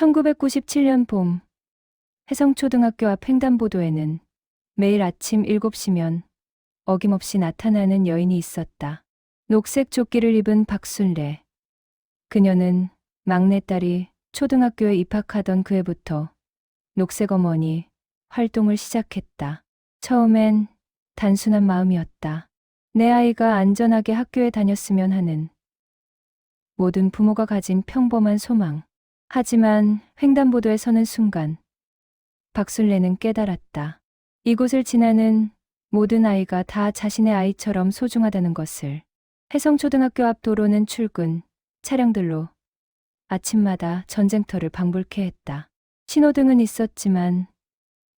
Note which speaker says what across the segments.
Speaker 1: 1997년 봄, 해성초등학교 앞 횡단보도에는 매일 아침 7시면 어김없이 나타나는 여인이 있었다. 녹색 조끼를 입은 박순례. 그녀는 막내딸이 초등학교에 입학하던 그 해부터 녹색 어머니 활동을 시작했다. 처음엔 단순한 마음이었다. 내 아이가 안전하게 학교에 다녔으면 하는 모든 부모가 가진 평범한 소망. 하지만 횡단보도에 서는 순간 박순례는 깨달았다. 이곳을 지나는 모든 아이가 다 자신의 아이처럼 소중하다는 것을. 해성초등학교 앞 도로는 출근 차량들로 아침마다 전쟁터를 방불케 했다. 신호등은 있었지만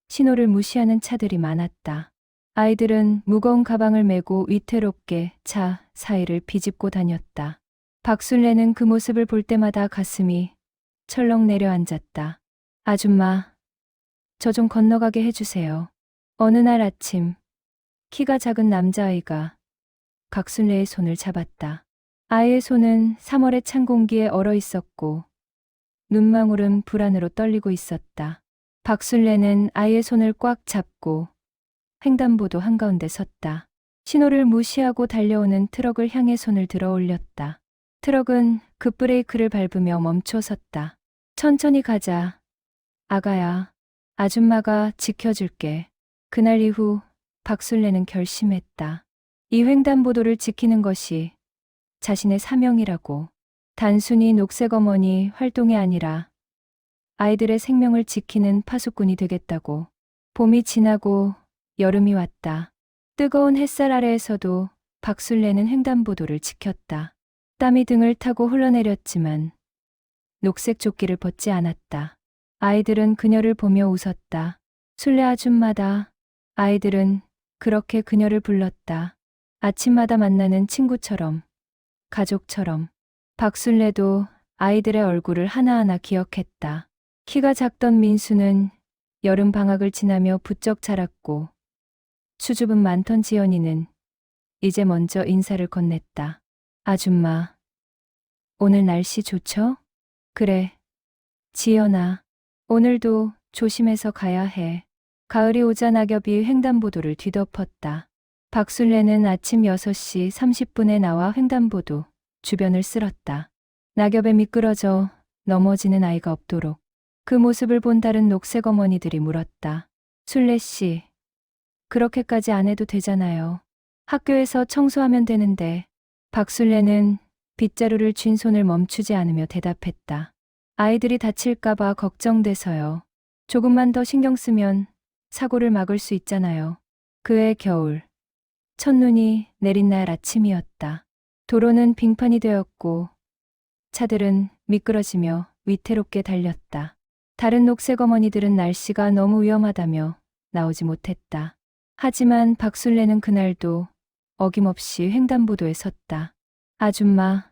Speaker 1: 신호를 무시하는 차들이 많았다. 아이들은 무거운 가방을 메고 위태롭게 차 사이를 비집고 다녔다. 박순례는 그 모습을 볼 때마다 가슴이 철렁 내려앉았다. 아줌마, 저 좀 건너가게 해주세요. 어느 날 아침, 키가 작은 남자아이가 박순례의 손을 잡았다. 아이의 손은 3월의 찬 공기에 얼어 있었고 눈망울은 불안으로 떨리고 있었다. 박순례는 아이의 손을 꽉 잡고 횡단보도 한가운데 섰다. 신호를 무시하고 달려오는 트럭을 향해 손을 들어 올렸다. 트럭은 급브레이크를 밟으며 멈춰 섰다. 천천히 가자. 아가야, 아줌마가 지켜줄게. 그날 이후 박순례는 결심했다. 이 횡단보도를 지키는 것이 자신의 사명이라고. 단순히 녹색 어머니 활동이 아니라 아이들의 생명을 지키는 파수꾼이 되겠다고. 봄이 지나고 여름이 왔다. 뜨거운 햇살 아래에서도 박순례는 횡단보도를 지켰다. 땀이 등을 타고 흘러내렸지만 녹색 조끼를 벗지 않았다. 아이들은 그녀를 보며 웃었다. 순례 아줌마다. 아이들은 그렇게 그녀를 불렀다. 아침마다 만나는 친구처럼, 가족처럼. 박순례도 아이들의 얼굴을 하나하나 기억했다. 키가 작던 민수는 여름 방학을 지나며 부쩍 자랐고 수줍음 많던 지연이는 이제 먼저 인사를 건넸다. 아줌마, 오늘 날씨 좋죠? 그래, 지연아, 오늘도 조심해서 가야 해. 가을이 오자 낙엽이 횡단보도를 뒤덮었다. 박순례는 아침 6시 30분에 나와 횡단보도 주변을 쓸었다. 낙엽에 미끄러져 넘어지는 아이가 없도록. 그 모습을 본 다른 녹색 어머니들이 물었다. 순례 씨, 그렇게까지 안 해도 되잖아요. 학교에서 청소하면 되는데. 박순례는 빗자루를 쥔 손을 멈추지 않으며 대답했다. 아이들이 다칠까봐 걱정돼서요. 조금만 더 신경 쓰면 사고를 막을 수 있잖아요. 그해 겨울, 첫눈이 내린 날 아침이었다. 도로는 빙판이 되었고 차들은 미끄러지며 위태롭게 달렸다. 다른 녹색 어머니들은 날씨가 너무 위험하다며 나오지 못했다. 하지만 박순례는 그날도 어김없이 횡단보도에 섰다. 아줌마,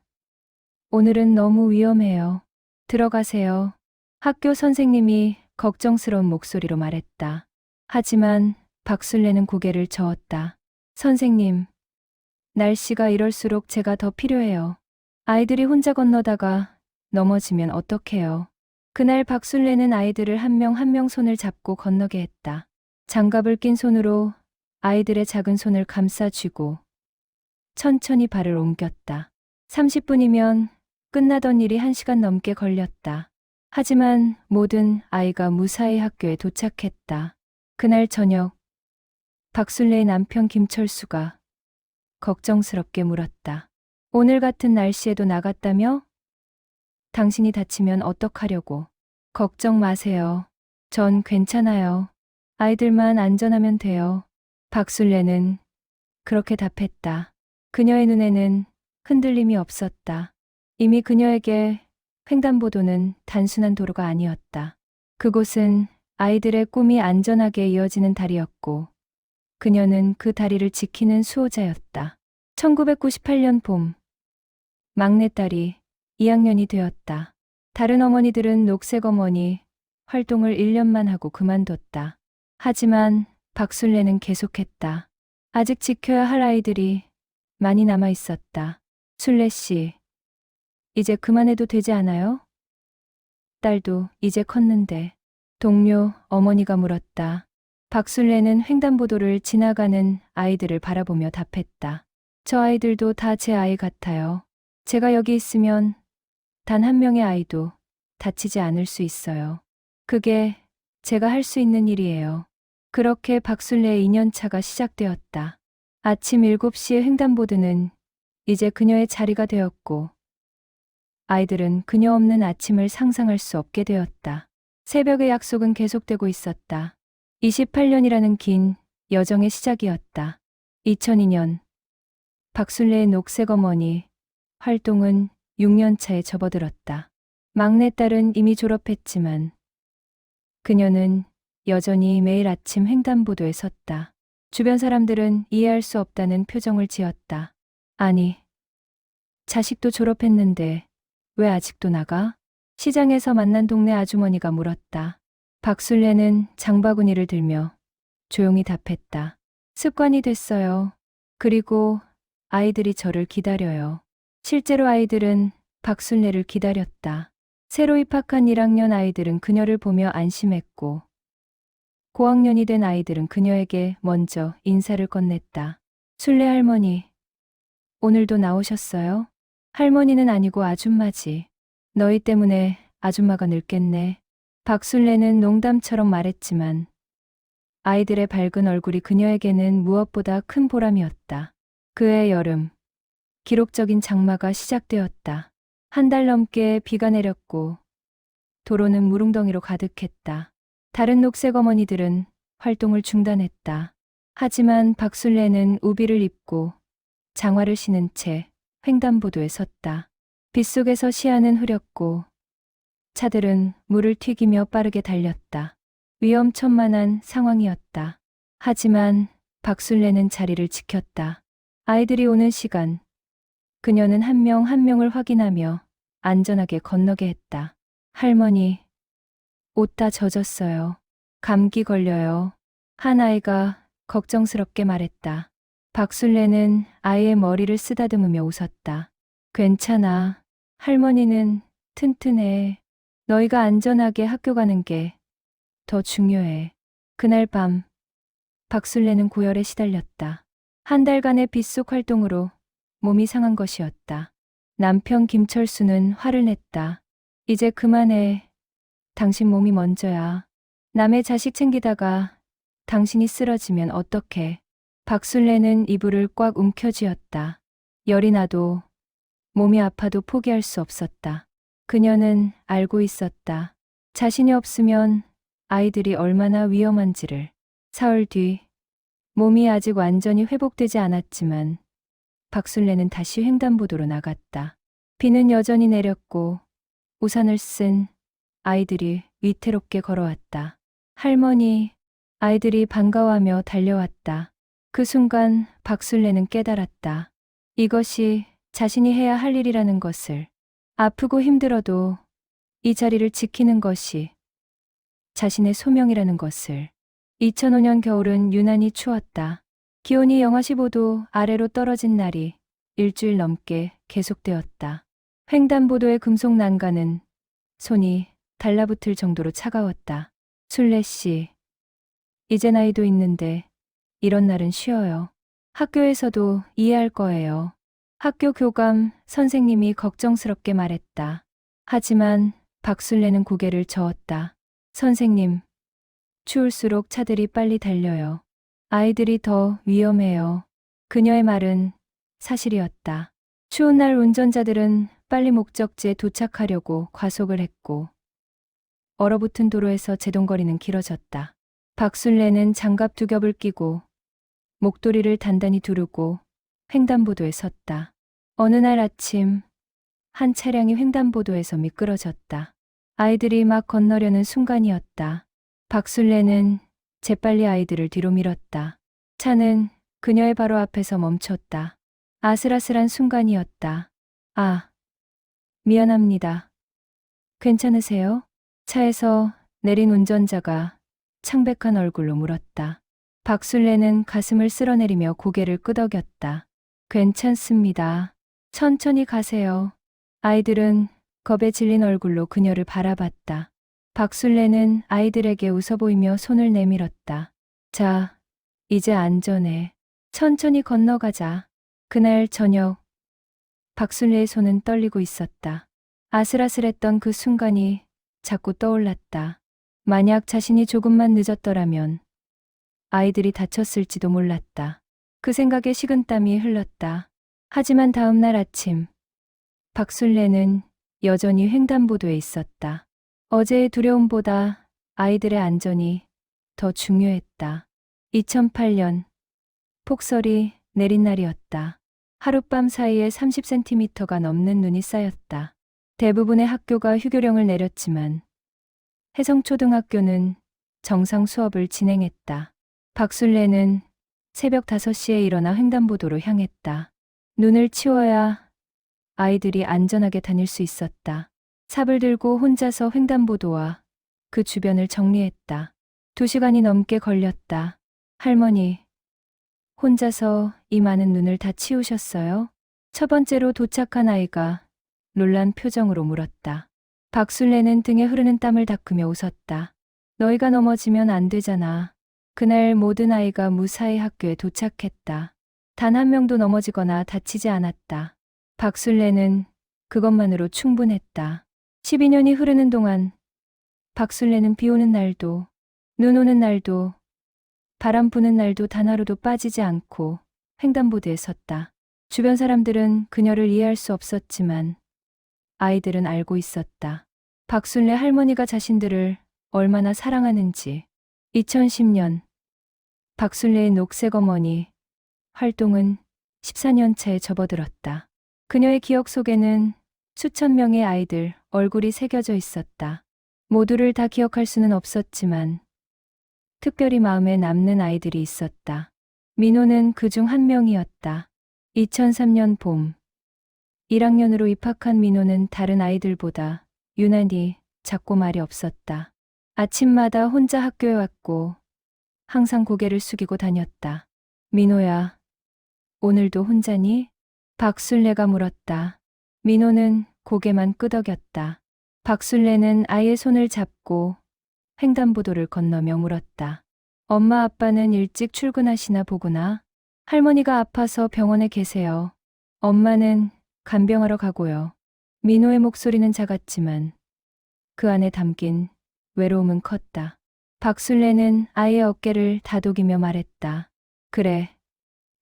Speaker 1: 오늘은 너무 위험해요. 들어가세요. 학교 선생님이 걱정스러운 목소리로 말했다. 하지만 박순례는 고개를 저었다. 선생님, 날씨가 이럴수록 제가 더 필요해요. 아이들이 혼자 건너다가 넘어지면 어떡해요. 그날 박순례는 아이들을 한 명 한 명 손을 잡고 건너게 했다. 장갑을 낀 손으로 아이들의 작은 손을 감싸쥐고 천천히 발을 옮겼다. 30분이면 끝나던 일이 1시간 넘게 걸렸다. 하지만 모든 아이가 무사히 학교에 도착했다. 그날 저녁, 박순례의 남편 김철수가 걱정스럽게 물었다. 오늘 같은 날씨에도 나갔다며? 당신이 다치면 어떡하려고. 걱정 마세요. 전 괜찮아요. 아이들만 안전하면 돼요. 박순례는 그렇게 답했다. 그녀의 눈에는 흔들림이 없었다. 이미 그녀에게 횡단보도는 단순한 도로가 아니었다. 그곳은 아이들의 꿈이 안전하게 이어지는 다리였고 그녀는 그 다리를 지키는 수호자였다. 1998년 봄, 막내딸이 2학년이 되었다. 다른 어머니들은 녹색 어머니 활동을 1년만 하고 그만뒀다. 하지만 박순례는 계속했다. 아직 지켜야 할 아이들이 많이 남아 있었다. 순례 씨, 이제 그만해도 되지 않아요? 딸도 이제 컸는데. 동료 어머니가 물었다. 박술래는 횡단보도를 지나가는 아이들을 바라보며 답했다. 저 아이들도 다 제 아이 같아요. 제가 여기 있으면 단 한 명의 아이도 다치지 않을 수 있어요. 그게 제가 할 수 있는 일이에요. 그렇게 박술래의 2년차가 시작되었다. 아침 7시의 횡단보도는 이제 그녀의 자리가 되었고, 아이들은 그녀 없는 아침을 상상할 수 없게 되었다. 새벽의 약속은 계속되고 있었다. 28년이라는 긴 여정의 시작이었다. 2002년 박술래의 녹색 어머니 활동은 6년 차에 접어들었다. 막내딸은 이미 졸업했지만 그녀는 여전히 매일 아침 횡단보도에 섰다. 주변 사람들은 이해할 수 없다는 표정을 지었다. 아니, 자식도 졸업했는데 왜 아직도 나가? 시장에서 만난 동네 아주머니가 물었다. 박술래는 장바구니를 들며 조용히 답했다. 습관이 됐어요. 그리고 아이들이 저를 기다려요. 실제로 아이들은 박술래를 기다렸다. 새로 입학한 1학년 아이들은 그녀를 보며 안심했고, 고학년이 된 아이들은 그녀에게 먼저 인사를 건넸다. 술래 할머니, 오늘도 나오셨어요? 할머니는 아니고 아줌마지. 너희 때문에 아줌마가 늙겠네. 박술래는 농담처럼 말했지만 아이들의 밝은 얼굴이 그녀에게는 무엇보다 큰 보람이었다. 그해 여름, 기록적인 장마가 시작되었다. 한 달 넘게 비가 내렸고 도로는 물웅덩이로 가득했다. 다른 녹색 어머니들은 활동을 중단했다. 하지만 박술래는 우비를 입고 장화를 신은 채 횡단보도에 섰다. 빗속에서 시야는 흐렸고 차들은 물을 튀기며 빠르게 달렸다. 위험천만한 상황이었다. 하지만 박술래는 자리를 지켰다. 아이들이 오는 시간, 그녀는 한 명 한 명을 확인하며 안전하게 건너게 했다. 할머니, 옷 다 젖었어요. 감기 걸려요. 한 아이가 걱정스럽게 말했다. 박술래는 아이의 머리를 쓰다듬으며 웃었다. 괜찮아. 할머니는 튼튼해. 너희가 안전하게 학교 가는 게 더 중요해. 그날 밤, 박술래는 고열에 시달렸다. 한 달간의 빗속 활동으로 몸이 상한 것이었다. 남편 김철수는 화를 냈다. 이제 그만해. 당신 몸이 먼저야. 남의 자식 챙기다가 당신이 쓰러지면 어떡해. 박술래는 이불을 꽉 움켜쥐었다. 열이 나도 몸이 아파도 포기할 수 없었다. 그녀는 알고 있었다. 자신이 없으면 아이들이 얼마나 위험한지를. 사흘 뒤, 몸이 아직 완전히 회복되지 않았지만 박술래는 다시 횡단보도로 나갔다. 비는 여전히 내렸고 우산을 쓴 아이들이 위태롭게 걸어왔다. 할머니, 아이들이 반가워하며 달려왔다. 그 순간 박술래는 깨달았다. 이것이 자신이 해야 할 일이라는 것을. 아프고 힘들어도 이 자리를 지키는 것이 자신의 소명이라는 것을. 2005년 겨울은 유난히 추웠다. 기온이 영하 15도 아래로 떨어진 날이 일주일 넘게 계속되었다. 횡단보도의 금속 난간은 손이 달라붙을 정도로 차가웠다. 술래 씨, 이제 나이도 있는데 이런 날은 쉬어요. 학교에서도 이해할 거예요. 학교 교감 선생님이 걱정스럽게 말했다. 하지만 박술래는 고개를 저었다. 선생님, 추울수록 차들이 빨리 달려요. 아이들이 더 위험해요. 그녀의 말은 사실이었다. 추운 날 운전자들은 빨리 목적지에 도착하려고 과속을 했고 얼어붙은 도로에서 제동거리는 길어졌다. 박술래는 장갑 두 겹을 끼고 목도리를 단단히 두르고 횡단보도에 섰다. 어느 날 아침 한 차량이 횡단보도에서 미끄러졌다. 아이들이 막 건너려는 순간이었다. 박술래는 재빨리 아이들을 뒤로 밀었다. 차는 그녀의 바로 앞에서 멈췄다. 아슬아슬한 순간이었다. 아, 미안합니다. 괜찮으세요? 차에서 내린 운전자가 창백한 얼굴로 물었다. 박술래는 가슴을 쓸어내리며 고개를 끄덕였다. 괜찮습니다. 천천히 가세요. 아이들은 겁에 질린 얼굴로 그녀를 바라봤다. 박술래는 아이들에게 웃어 보이며 손을 내밀었다. 자, 이제 안전해. 천천히 건너가자. 그날 저녁, 박술래의 손은 떨리고 있었다. 아슬아슬했던 그 순간이 자꾸 떠올랐다. 만약 자신이 조금만 늦었더라면 아이들이 다쳤을지도 몰랐다. 그 생각에 식은땀이 흘렀다. 하지만 다음 날 아침, 박술래는 여전히 횡단보도에 있었다. 어제의 두려움보다 아이들의 안전이 더 중요했다. 2008년, 폭설이 내린 날이었다. 하룻밤 사이에 30cm가 넘는 눈이 쌓였다. 대부분의 학교가 휴교령을 내렸지만 혜성초등학교는 정상 수업을 진행했다. 박술래는 새벽 5시에 일어나 횡단보도로 향했다. 눈을 치워야 아이들이 안전하게 다닐 수 있었다. 삽을 들고 혼자서 횡단보도와 그 주변을 정리했다. 2시간이 넘게 걸렸다. 할머니, 혼자서 이 많은 눈을 다 치우셨어요? 첫 번째로 도착한 아이가 놀란 표정으로 물었다. 박술래는 등에 흐르는 땀을 닦으며 웃었다. 너희가 넘어지면 안 되잖아. 그날 모든 아이가 무사히 학교에 도착했다. 단 한 명도 넘어지거나 다치지 않았다. 박술래는 그것만으로 충분했다. 12년이 흐르는 동안 박술래는 비 오는 날도, 눈 오는 날도, 바람 부는 날도 단 하루도 빠지지 않고 횡단보도에 섰다. 주변 사람들은 그녀를 이해할 수 없었지만 아이들은 알고 있었다. 박술래 할머니가 자신들을 얼마나 사랑하는지. 2010년, 박술래의 녹색 어머니 활동은 14년 차에 접어들었다. 그녀의 기억 속에는 수천 명의 아이들 얼굴이 새겨져 있었다. 모두를 다 기억할 수는 없었지만 특별히 마음에 남는 아이들이 있었다. 민호는 그중 한 명이었다. 2003년 봄, 1학년으로 입학한 민호는 다른 아이들보다 유난히 작고 말이 없었다. 아침마다 혼자 학교에 왔고 항상 고개를 숙이고 다녔다. 민호야, 오늘도 혼자니? 박술래가 물었다. 민호는 고개만 끄덕였다. 박술래는 아이의 손을 잡고 횡단보도를 건너며 물었다. 엄마 아빠는 일찍 출근하시나 보구나. 할머니가 아파서 병원에 계세요. 엄마는 간병하러 가고요. 민호의 목소리는 작았지만 그 안에 담긴 외로움은 컸다. 박술래는 아이의 어깨를 다독이며 말했다. 그래,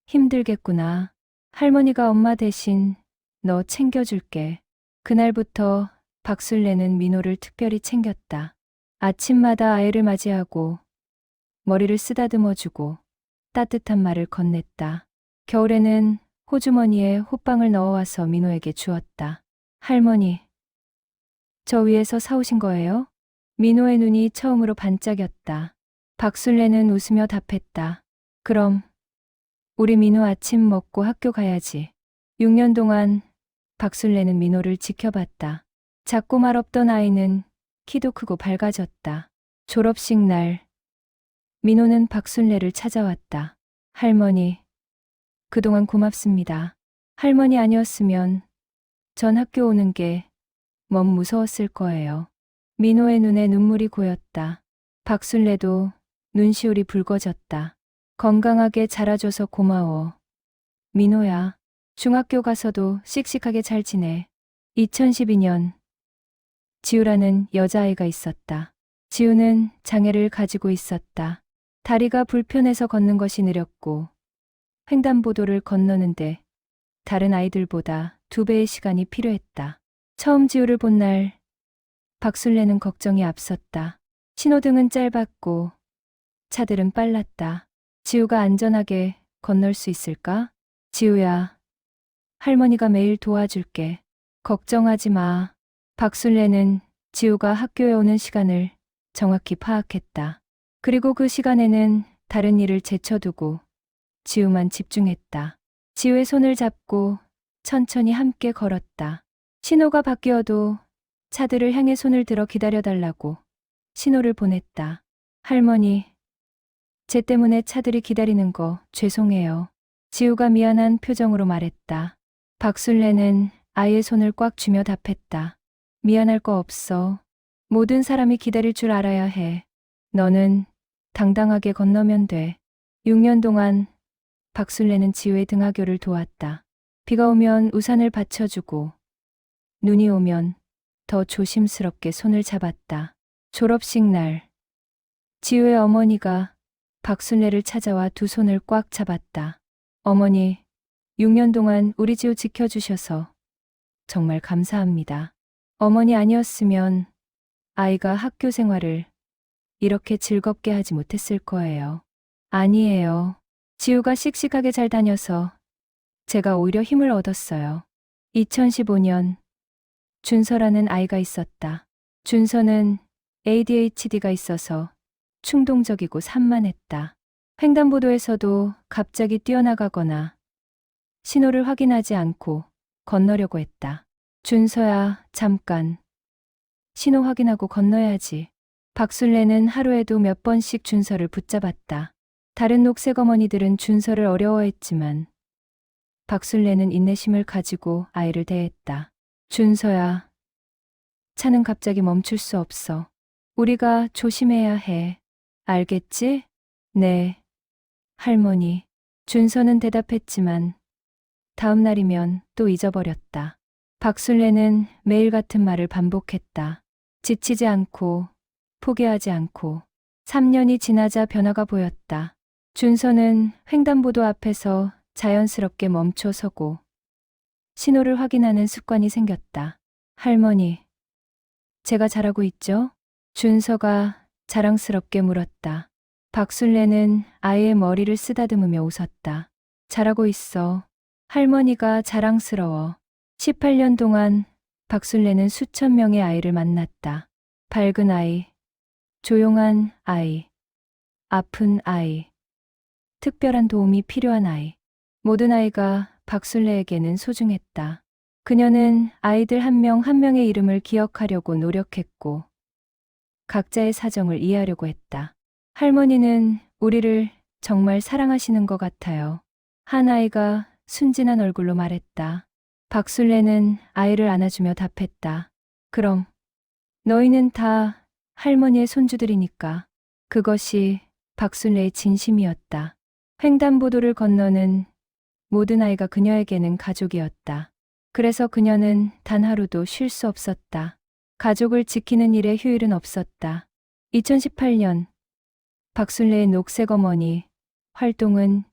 Speaker 1: 힘들겠구나. 할머니가 엄마 대신 너 챙겨줄게. 그날부터 박술래는 민호를 특별히 챙겼다. 아침마다 아이를 맞이하고 머리를 쓰다듬어주고 따뜻한 말을 건넸다. 겨울에는 호주머니에 호빵을 넣어와서 민호에게 주었다. 할머니, 저 위에서 사오신 거예요? 민호의 눈이 처음으로 반짝였다. 박술래는 웃으며 답했다. 그럼 우리 민호 아침 먹고 학교 가야지. 6년 동안 박술래는 민호를 지켜봤다. 작고 말없던 아이는 키도 크고 밝아졌다. 졸업식 날, 민호는 박술래를 찾아왔다. 할머니, 그동안 고맙습니다. 할머니 아니었으면 전 학교 오는 게 너무 무서웠을 거예요. 민호의 눈에 눈물이 고였다. 박술래도 눈시울이 붉어졌다. 건강하게 자라줘서 고마워. 민호야, 중학교 가서도 씩씩하게 잘 지내. 2012년, 지우라는 여자아이가 있었다. 지우는 장애를 가지고 있었다. 다리가 불편해서 걷는 것이 느렸고 횡단보도를 건너는데 다른 아이들보다 2배의 시간이 필요했다. 처음 지우를 본 날 박술래는 걱정이 앞섰다. 신호등은 짧았고 차들은 빨랐다. 지우가 안전하게 건널 수 있을까? 지우야, 할머니가 매일 도와줄게. 걱정하지 마. 박술래는 지우가 학교에 오는 시간을 정확히 파악했다. 그리고 그 시간에는 다른 일을 제쳐두고 지우만 집중했다. 지우의 손을 잡고 천천히 함께 걸었다. 신호가 바뀌어도 차들을 향해 손을 들어 기다려달라고 신호를 보냈다. 할머니, 쟤 때문에 차들이 기다리는 거 죄송해요. 지우가 미안한 표정으로 말했다. 박술래는 아이의 손을 꽉 쥐며 답했다. 미안할 거 없어. 모든 사람이 기다릴 줄 알아야 해. 너는 당당하게 건너면 돼. 6년 동안 박술래는 지우의 등하교를 도왔다. 비가 오면 우산을 받쳐주고 눈이 오면 더 조심스럽게 손을 잡았다. 졸업식 날 지우의 어머니가 박술래를 찾아와 두 손을 꽉 잡았다. 어머니, 6년 동안 우리 지우 지켜주셔서 정말 감사합니다. 어머니 아니었으면 아이가 학교 생활을 이렇게 즐겁게 하지 못했을 거예요. 아니에요. 지우가 씩씩하게 잘 다녀서 제가 오히려 힘을 얻었어요. 2015년 준서라는 아이가 있었다. 준서는 ADHD가 있어서 충동적이고 산만했다. 횡단보도에서도 갑자기 뛰어나가거나 신호를 확인하지 않고 건너려고 했다. 준서야, 잠깐. 신호 확인하고 건너야지. 박술래는 하루에도 몇 번씩 준서를 붙잡았다. 다른 녹색 어머니들은 준서를 어려워했지만 박술래는 인내심을 가지고 아이를 대했다. 준서야, 차는 갑자기 멈출 수 없어. 우리가 조심해야 해. 알겠지? 네, 할머니. 준서는 대답했지만 다음 날이면 또 잊어버렸다. 박술래는 매일 같은 말을 반복했다. 지치지 않고 포기하지 않고. 3년이 지나자 변화가 보였다. 준서는 횡단보도 앞에서 자연스럽게 멈춰 서고 신호를 확인하는 습관이 생겼다. 할머니, 제가 잘하고 있죠? 준서가 자랑스럽게 물었다. 박술래는 아이의 머리를 쓰다듬으며 웃었다. 잘하고 있어. 할머니가 자랑스러워. 18년 동안 박술래는 수천 명의 아이를 만났다. 밝은 아이, 조용한 아이, 아픈 아이, 특별한 도움이 필요한 아이. 모든 아이가 박술래에게는 소중했다. 그녀는 아이들 한 명 한 명의 이름을 기억하려고 노력했고 각자의 사정을 이해하려고 했다. 할머니는 우리를 정말 사랑하시는 것 같아요. 한 아이가 순진한 얼굴로 말했다. 박술래는 아이를 안아주며 답했다. 그럼 너희는 다 할머니의 손주들이니까. 그것이 박술래의 진심이었다. 횡단보도를 건너는 모든 아이가 그녀에게는 가족이었다. 그래서 그녀는 단 하루도 쉴 수 없었다. 가족을 지키는 일에 휴일은 없었다. 2018년 박술래의 녹색 어머니 활동은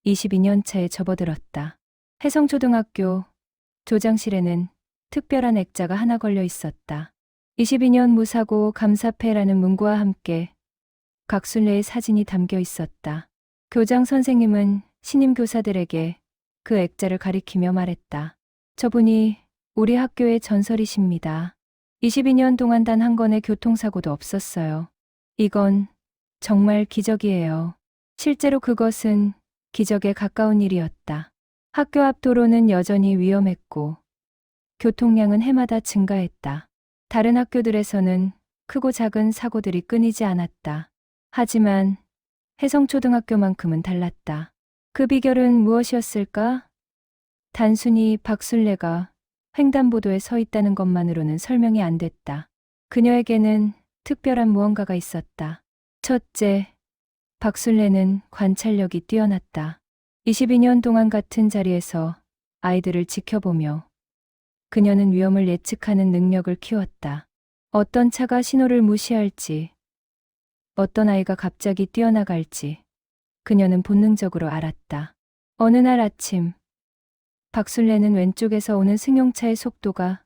Speaker 1: 22년 차에 접어들었다. 혜성초등학교 조장실에는 특별한 액자가 하나 걸려 있었다. 22년 무사고 감사패라는 문구와 함께 박술래의 사진이 담겨 있었다. 교장 선생님은 신임 교사들에게 그 액자를 가리키며 말했다. 저분이 우리 학교의 전설이십니다. 22년 동안 단 한 건의 교통사고도 없었어요. 이건 정말 기적이에요. 실제로 그것은 기적에 가까운 일이었다. 학교 앞 도로는 여전히 위험했고 교통량은 해마다 증가했다. 다른 학교들에서는 크고 작은 사고들이 끊이지 않았다. 하지만 혜성초등학교만큼은 달랐다. 그 비결은 무엇이었을까? 단순히 박술래가 횡단보도에 서 있다는 것만으로는 설명이 안 됐다. 그녀에게는 특별한 무언가가 있었다. 첫째, 박술래는 관찰력이 뛰어났다. 22년 동안 같은 자리에서 아이들을 지켜보며 그녀는 위험을 예측하는 능력을 키웠다. 어떤 차가 신호를 무시할지, 어떤 아이가 갑자기 뛰어나갈지 그녀는 본능적으로 알았다. 어느 날 아침, 박술래는 왼쪽에서 오는 승용차의 속도가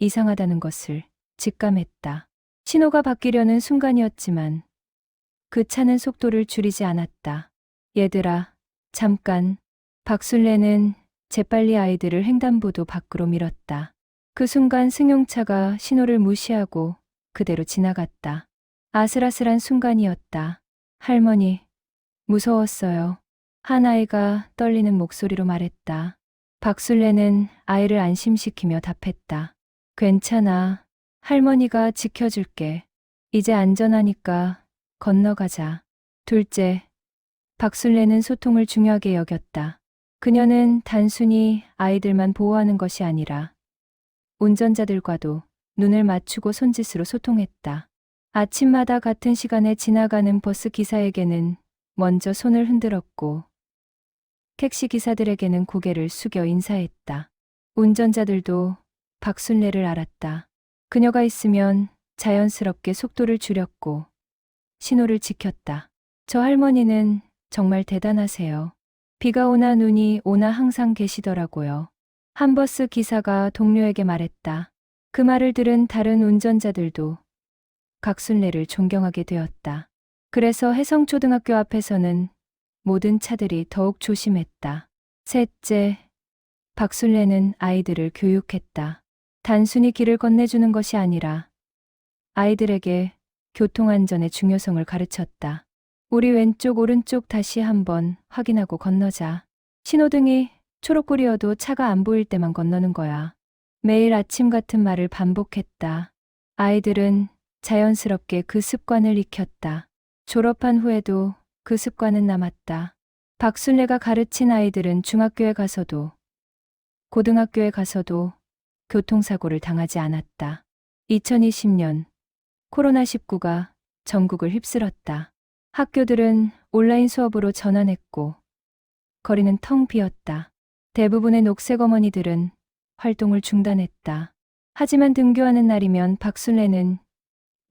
Speaker 1: 이상하다는 것을 직감했다. 신호가 바뀌려는 순간이었지만 그 차는 속도를 줄이지 않았다. 얘들아, 잠깐. 박술래는 재빨리 아이들을 횡단보도 밖으로 밀었다. 그 순간 승용차가 신호를 무시하고 그대로 지나갔다. 아슬아슬한 순간이었다. 할머니, 무서웠어요. 한 아이가 떨리는 목소리로 말했다. 박술래는 아이를 안심시키며 답했다. 괜찮아. 할머니가 지켜줄게. 이제 안전하니까 건너가자. 둘째, 박술래는 소통을 중요하게 여겼다. 그녀는 단순히 아이들만 보호하는 것이 아니라 운전자들과도 눈을 맞추고 손짓으로 소통했다. 아침마다 같은 시간에 지나가는 버스 기사에게는 먼저 손을 흔들었고 택시 기사들에게는 고개를 숙여 인사했다. 운전자들도 박순례를 알았다. 그녀가 있으면 자연스럽게 속도를 줄였고 신호를 지켰다. 저 할머니는 정말 대단하세요. 비가 오나 눈이 오나 항상 계시더라고요. 한 버스 기사가 동료에게 말했다. 그 말을 들은 다른 운전자들도 박순례를 존경하게 되었다. 그래서 해성초등학교 앞에서는 모든 차들이 더욱 조심했다. 셋째, 박순례는 아이들을 교육했다. 단순히 길을 건네주는 것이 아니라 아이들에게 교통안전의 중요성을 가르쳤다. 우리 왼쪽 오른쪽 다시 한번 확인하고 건너자. 신호등이 초록불이어도 차가 안 보일 때만 건너는 거야. 매일 아침 같은 말을 반복했다. 아이들은 자연스럽게 그 습관을 익혔다. 졸업한 후에도 그 습관은 남았다. 박순례가 가르친 아이들은 중학교에 가서도 고등학교에 가서도 교통사고를 당하지 않았다. 2020년 코로나19가 전국을 휩쓸었다. 학교들은 온라인 수업으로 전환했고 거리는 텅 비었다. 대부분의 녹색 어머니들은 활동을 중단했다. 하지만 등교하는 날이면 박순례는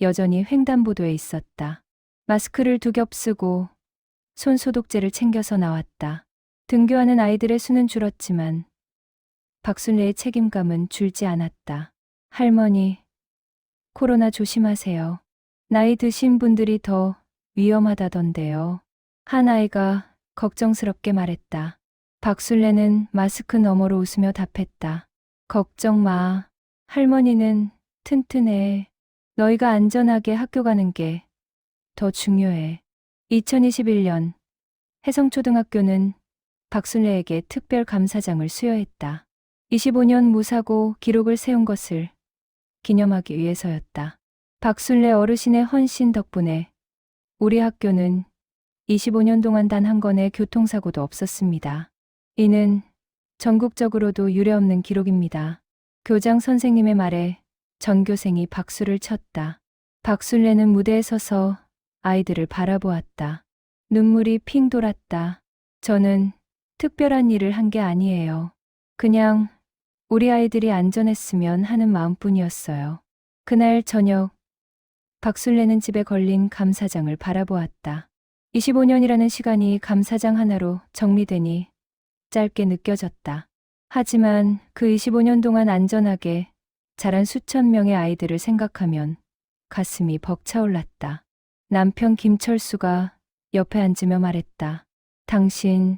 Speaker 1: 여전히 횡단보도에 있었다. 마스크를 두 겹 쓰고 손 소독제를 챙겨서 나왔다. 등교하는 아이들의 수는 줄었지만 박순례의 책임감은 줄지 않았다. 할머니, 코로나 조심하세요. 나이 드신 분들이 더 위험하다던데요. 한 아이가 걱정스럽게 말했다. 박순례는 마스크 너머로 웃으며 답했다. 걱정 마. 할머니는 튼튼해. 너희가 안전하게 학교 가는 게 더 중요해. 2021년 해성초등학교는 박순례에게 특별 감사장을 수여했다. 25년 무사고 기록을 세운 것을 기념하기 위해서였다. 박순례 어르신의 헌신 덕분에 우리 학교는 25년 동안 단 한 건의 교통사고도 없었습니다. 이는 전국적으로도 유례없는 기록입니다. 교장 선생님의 말에 전교생이 박수를 쳤다. 박순례는 무대에 서서 아이들을 바라보았다. 눈물이 핑 돌았다. 저는 특별한 일을 한 게 아니에요. 그냥 우리 아이들이 안전했으면 하는 마음뿐이었어요. 그날 저녁 박순례는 집에 걸린 감사장을 바라보았다. 25년이라는 시간이 감사장 하나로 정리되니 짧게 느껴졌다. 하지만 그 25년 동안 안전하게 자란 수천 명의 아이들을 생각하면 가슴이 벅차올랐다. 남편 김철수가 옆에 앉으며 말했다. 당신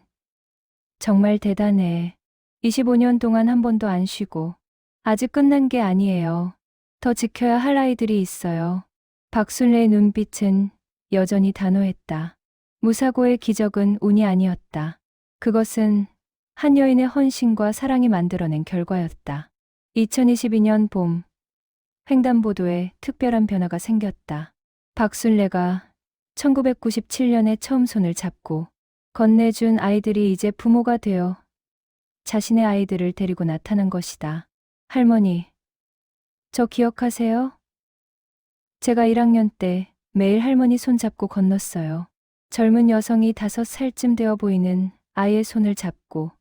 Speaker 1: 정말 대단해. 25년 동안 한 번도 안 쉬고 아직 끝난 게 아니에요. 더 지켜야 할 아이들이 있어요. 박순례의 눈빛은 여전히 단호했다. 무사고의 기적은 운이 아니었다. 그것은 한 여인의 헌신과 사랑이 만들어낸 결과였다. 2022년 봄, 횡단보도에 특별한 변화가 생겼다. 박순례가 1997년에 처음 손을 잡고 건네준 아이들이 이제 부모가 되어 자신의 아이들을 데리고 나타난 것이다. 할머니, 저 기억하세요? 제가 1학년 때 매일 할머니 손 잡고 건넜어요. 젊은 여성이 5살쯤 되어 보이는 아이의 손을 잡고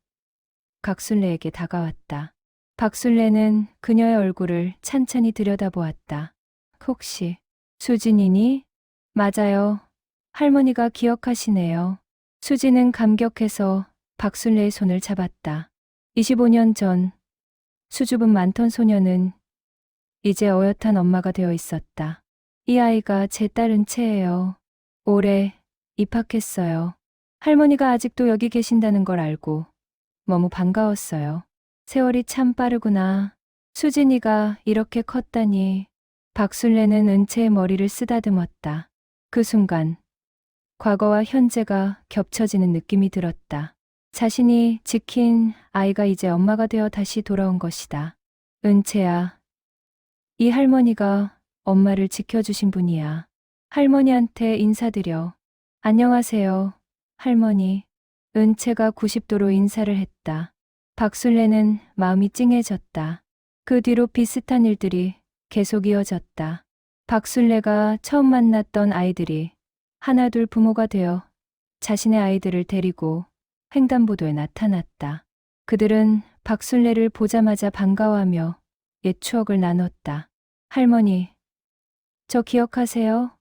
Speaker 1: 박순례에게 다가왔다. 박순례는 그녀의 얼굴을 찬찬히 들여다보았다. 혹시 수진이니? 맞아요. 할머니가 기억하시네요. 수진은 감격해서 박순례의 손을 잡았다. 25년 전 수줍음 많던 소녀는 이제 어엿한 엄마가 되어 있었다. 이 아이가 제 딸 은채예요. 올해 입학했어요. 할머니가 아직도 여기 계신다는 걸 알고 너무 반가웠어요. 세월이 참 빠르구나. 수진이가 이렇게 컸다니. 박순례는 은채의 머리를 쓰다듬었다. 그 순간 과거와 현재가 겹쳐지는 느낌이 들었다. 자신이 지킨 아이가 이제 엄마가 되어 다시 돌아온 것이다. 은채야, 이 할머니가 엄마를 지켜주신 분이야. 할머니한테 인사드려. 안녕하세요, 할머니. 은채가 90도로 인사를 했다. 박순례는 마음이 찡해졌다. 그 뒤로 비슷한 일들이 계속 이어졌다. 박순례가 처음 만났던 아이들이 하나둘 부모가 되어 자신의 아이들을 데리고 횡단보도에 나타났다. 그들은 박순례를 보자마자 반가워하며 옛 추억을 나눴다. 할머니, 저 기억하세요?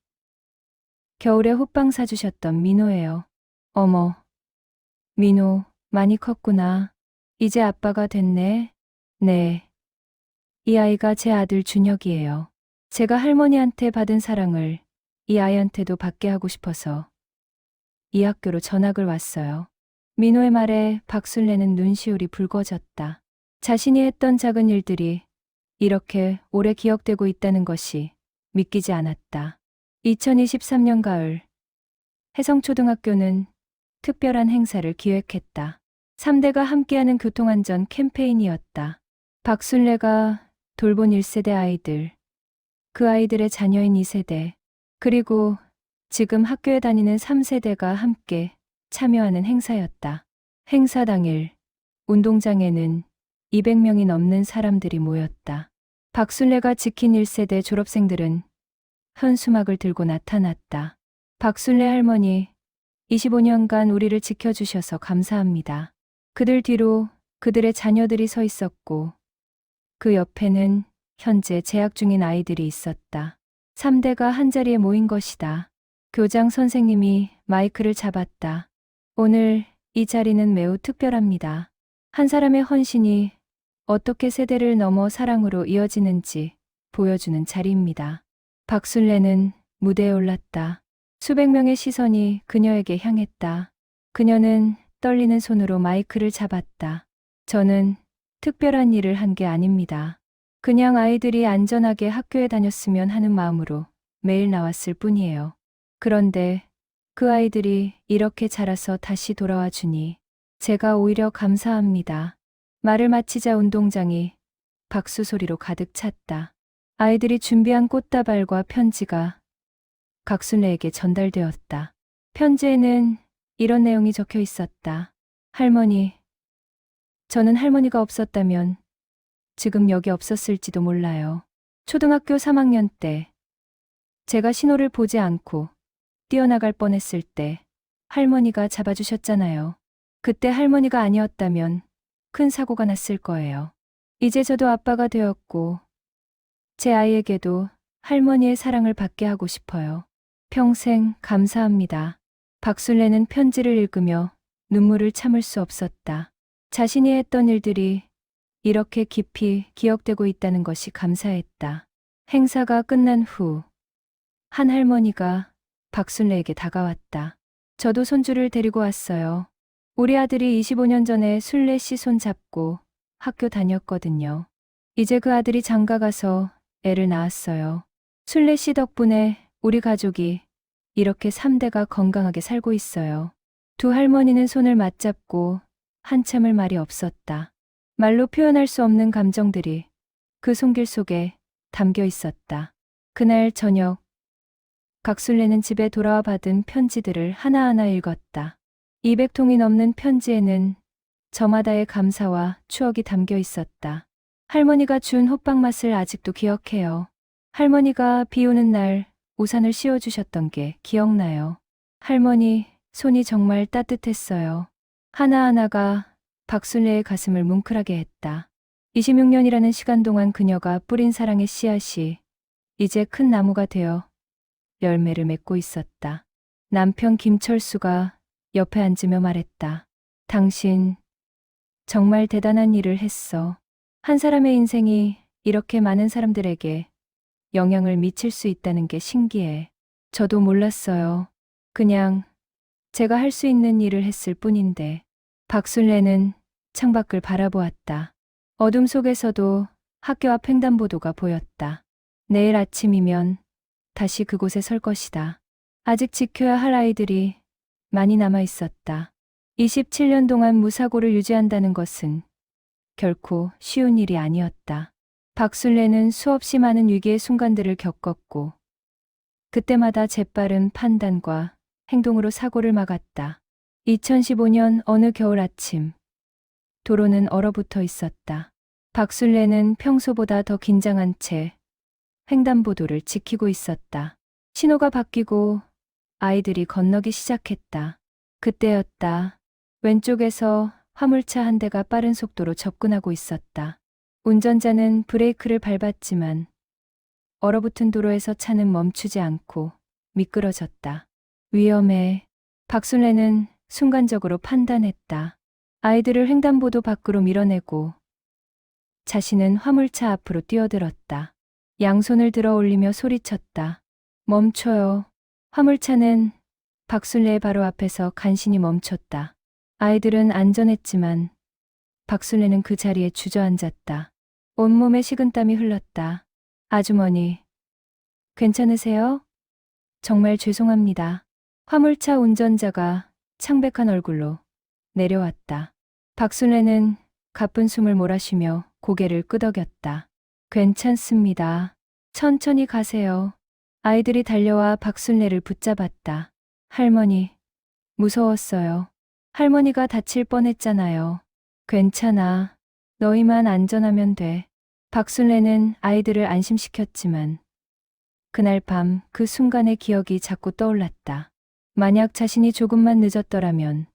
Speaker 1: 겨울에 호빵 사주셨던 민호예요. 어머, 민호, 많이 컸구나. 이제 아빠가 됐네. 네. 이 아이가 제 아들 준혁이에요. 제가 할머니한테 받은 사랑을 이 아이한테도 받게 하고 싶어서 이 학교로 전학을 왔어요. 민호의 말에 박순례는 눈시울이 붉어졌다. 자신이 했던 작은 일들이 이렇게 오래 기억되고 있다는 것이 믿기지 않았다. 2023년 가을, 혜성초등학교는 특별한 행사를 기획했다. 3대가 함께하는 교통안전 캠페인이었다. 박순례가 돌본 1세대 아이들, 그 아이들의 자녀인 2세대, 그리고 지금 학교에 다니는 3세대가 함께 참여하는 행사였다. 행사 당일, 운동장에는 200명이 넘는 사람들이 모였다. 박순례가 지킨 1세대 졸업생들은 현수막을 들고 나타났다. 박순례 할머니, 25년간 우리를 지켜주셔서 감사합니다. 그들 뒤로 그들의 자녀들이 서 있었고 그 옆에는 현재 재학 중인 아이들이 있었다. 3대가 한자리에 모인 것이다. 교장 선생님이 마이크를 잡았다. 오늘 이 자리는 매우 특별합니다. 한 사람의 헌신이 어떻게 세대를 넘어 사랑으로 이어지는지 보여주는 자리입니다. 박순례는 무대에 올랐다. 수백 명의 시선이 그녀에게 향했다. 그녀는 떨리는 손으로 마이크를 잡았다. 저는 특별한 일을 한 게 아닙니다. 그냥 아이들이 안전하게 학교에 다녔으면 하는 마음으로 매일 나왔을 뿐이에요. 그런데 그 아이들이 이렇게 자라서 다시 돌아와 주니 제가 오히려 감사합니다. 말을 마치자 운동장이 박수 소리로 가득 찼다. 아이들이 준비한 꽃다발과 편지가 박순례에게 전달되었다. 편지에는 이런 내용이 적혀 있었다. 할머니, 저는 할머니가 없었다면 지금 여기 없었을지도 몰라요. 초등학교 3학년 때 제가 신호를 보지 않고 뛰어나갈 뻔했을 때 할머니가 잡아주셨잖아요. 그때 할머니가 아니었다면 큰 사고가 났을 거예요. 이제 저도 아빠가 되었고 제 아이에게도 할머니의 사랑을 받게 하고 싶어요. 평생 감사합니다. 박순례는 편지를 읽으며 눈물을 참을 수 없었다. 자신이 했던 일들이 이렇게 깊이 기억되고 있다는 것이 감사했다. 행사가 끝난 후 한 할머니가 박순례에게 다가왔다. 저도 손주를 데리고 왔어요. 우리 아들이 25년 전에 순례 씨 손 잡고 학교 다녔거든요. 이제 그 아들이 장가 가서 애를 낳았어요. 순례 씨 덕분에 우리 가족이 이렇게 3대가 건강하게 살고 있어요. 두 할머니는 손을 맞잡고 한참을 말이 없었다. 말로 표현할 수 없는 감정들이 그 손길 속에 담겨 있었다. 그날 저녁, 박순례는 집에 돌아와 받은 편지들을 하나하나 읽었다. 200통이 넘는 편지에는 저마다의 감사와 추억이 담겨 있었다. 할머니가 준 호빵 맛을 아직도 기억해요. 할머니가 비 오는 날 우산을 씌워주셨던 게 기억나요. 할머니 손이 정말 따뜻했어요. 하나하나가 박순례의 가슴을 뭉클하게 했다. 26년이라는 시간 동안 그녀가 뿌린 사랑의 씨앗이 이제 큰 나무가 되어 열매를 맺고 있었다. 남편 김철수가 옆에 앉으며 말했다. 당신 정말 대단한 일을 했어. 한 사람의 인생이 이렇게 많은 사람들에게 영향을 미칠 수 있다는 게 신기해. 저도 몰랐어요. 그냥 제가 할 수 있는 일을 했을 뿐인데. 박순례는 창밖을 바라보았다. 어둠 속에서도 학교 앞 횡단보도가 보였다. 내일 아침이면 다시 그곳에 설 것이다. 아직 지켜야 할 아이들이 많이 남아 있었다. 27년 동안 무사고를 유지한다는 것은 결코 쉬운 일이 아니었다. 박순례는 수없이 많은 위기의 순간들을 겪었고 그때마다 재빠른 판단과 행동으로 사고를 막았다. 2015년 어느 겨울 아침, 도로는 얼어붙어 있었다. 박순례는 평소보다 더 긴장한 채 횡단보도를 지키고 있었다. 신호가 바뀌고 아이들이 건너기 시작했다. 그때였다. 왼쪽에서 화물차 한 대가 빠른 속도로 접근하고 있었다. 운전자는 브레이크를 밟았지만 얼어붙은 도로에서 차는 멈추지 않고 미끄러졌다. 위험해. 박순례는 순간적으로 판단했다. 아이들을 횡단보도 밖으로 밀어내고 자신은 화물차 앞으로 뛰어들었다. 양손을 들어 올리며 소리쳤다. 멈춰요. 화물차는 박순례의 바로 앞에서 간신히 멈췄다. 아이들은 안전했지만 박순례는 그 자리에 주저앉았다. 온몸에 식은땀이 흘렀다. 아주머니, 괜찮으세요? 정말 죄송합니다. 화물차 운전자가 창백한 얼굴로 내려왔다. 박순례는 가쁜 숨을 몰아쉬며 고개를 끄덕였다. 괜찮습니다. 천천히 가세요. 아이들이 달려와 박순례를 붙잡았다. 할머니, 무서웠어요. 할머니가 다칠 뻔했잖아요. 괜찮아. 너희만 안전하면 돼. 박순례는 아이들을 안심시켰지만 그날 밤 그 순간의 기억이 자꾸 떠올랐다. 만약 자신이 조금만 늦었더라면,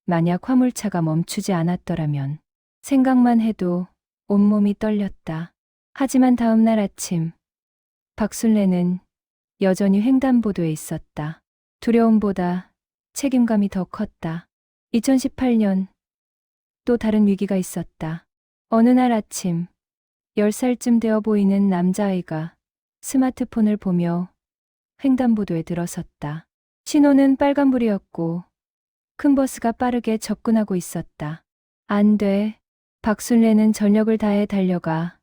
Speaker 1: 만약 화물차가 멈추지 않았더라면, 생각만 해도 온몸이 떨렸다. 하지만 다음 날 아침, 박순례는 여전히 횡단보도에 있었다. 두려움보다 책임감이 더 컸다. 2018년 또 다른 위기가 있었다. 어느 날 아침 10살쯤 되어 보이는 남자아이가 스마트폰을 보며 횡단보도에 들어섰다. 신호는 빨간불이었고 큰 버스가 빠르게 접근하고 있었다. 안 돼. 박순례는 전력을 다해 달려가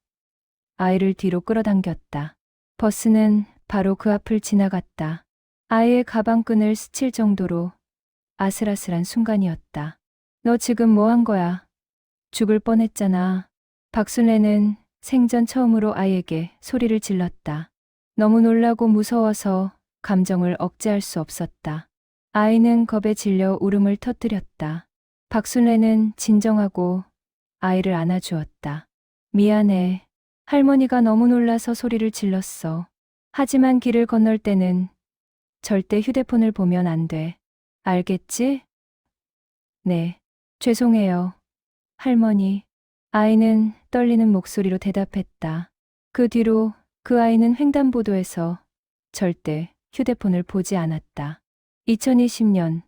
Speaker 1: 아이를 뒤로 끌어당겼다. 버스는 바로 그 앞을 지나갔다. 아이의 가방끈을 스칠 정도로 아슬아슬한 순간이었다. 너 지금 뭐 한 거야? 죽을 뻔했잖아. 박순례는 생전 처음으로 아이에게 소리를 질렀다. 너무 놀라고 무서워서 감정을 억제할 수 없었다. 아이는 겁에 질려 울음을 터뜨렸다. 박순례는 진정하고 아이를 안아주었다. 미안해. 할머니가 너무 놀라서 소리를 질렀어. 하지만 길을 건널 때는 절대 휴대폰을 보면 안 돼. 알겠지? 네. 죄송해요. 할머니. 아이는 떨리는 목소리로 대답했다. 그 뒤로 그 아이는 횡단보도에서 절대 휴대폰을 보지 않았다. 2020년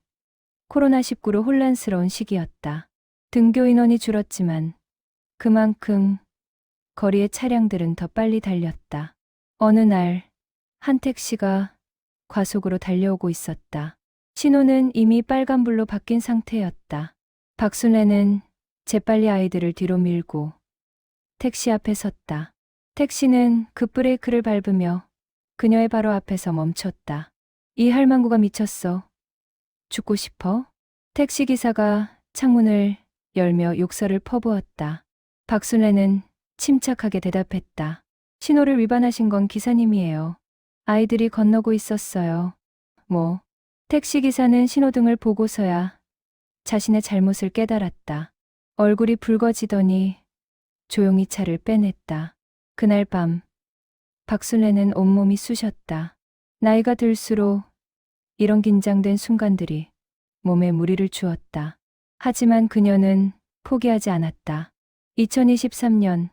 Speaker 1: 코로나19로 혼란스러운 시기였다. 등교 인원이 줄었지만 그만큼 거리의 차량들은 더 빨리 달렸다. 어느 날 한 택시가 과속으로 달려오고 있었다. 신호는 이미 빨간불로 바뀐 상태였다. 박순례는 재빨리 아이들을 뒤로 밀고 택시 앞에 섰다. 택시는 급브레이크를 밟으며 그녀의 바로 앞에서 멈췄다. 이 할망구가 미쳤어. 죽고 싶어? 택시기사가 창문을 열며 욕설을 퍼부었다. 박순례는 침착하게 대답했다. 신호를 위반하신 건 기사님이에요. 아이들이 건너고 있었어요. 뭐? 택시기사는 신호등을 보고서야 자신의 잘못을 깨달았다. 얼굴이 붉어지더니 조용히 차를 빼냈다. 그날 밤 박순례는 온몸이 쑤셨다. 나이가 들수록 이런 긴장된 순간들이 몸에 무리를 주었다. 하지만 그녀는 포기하지 않았다. 2023년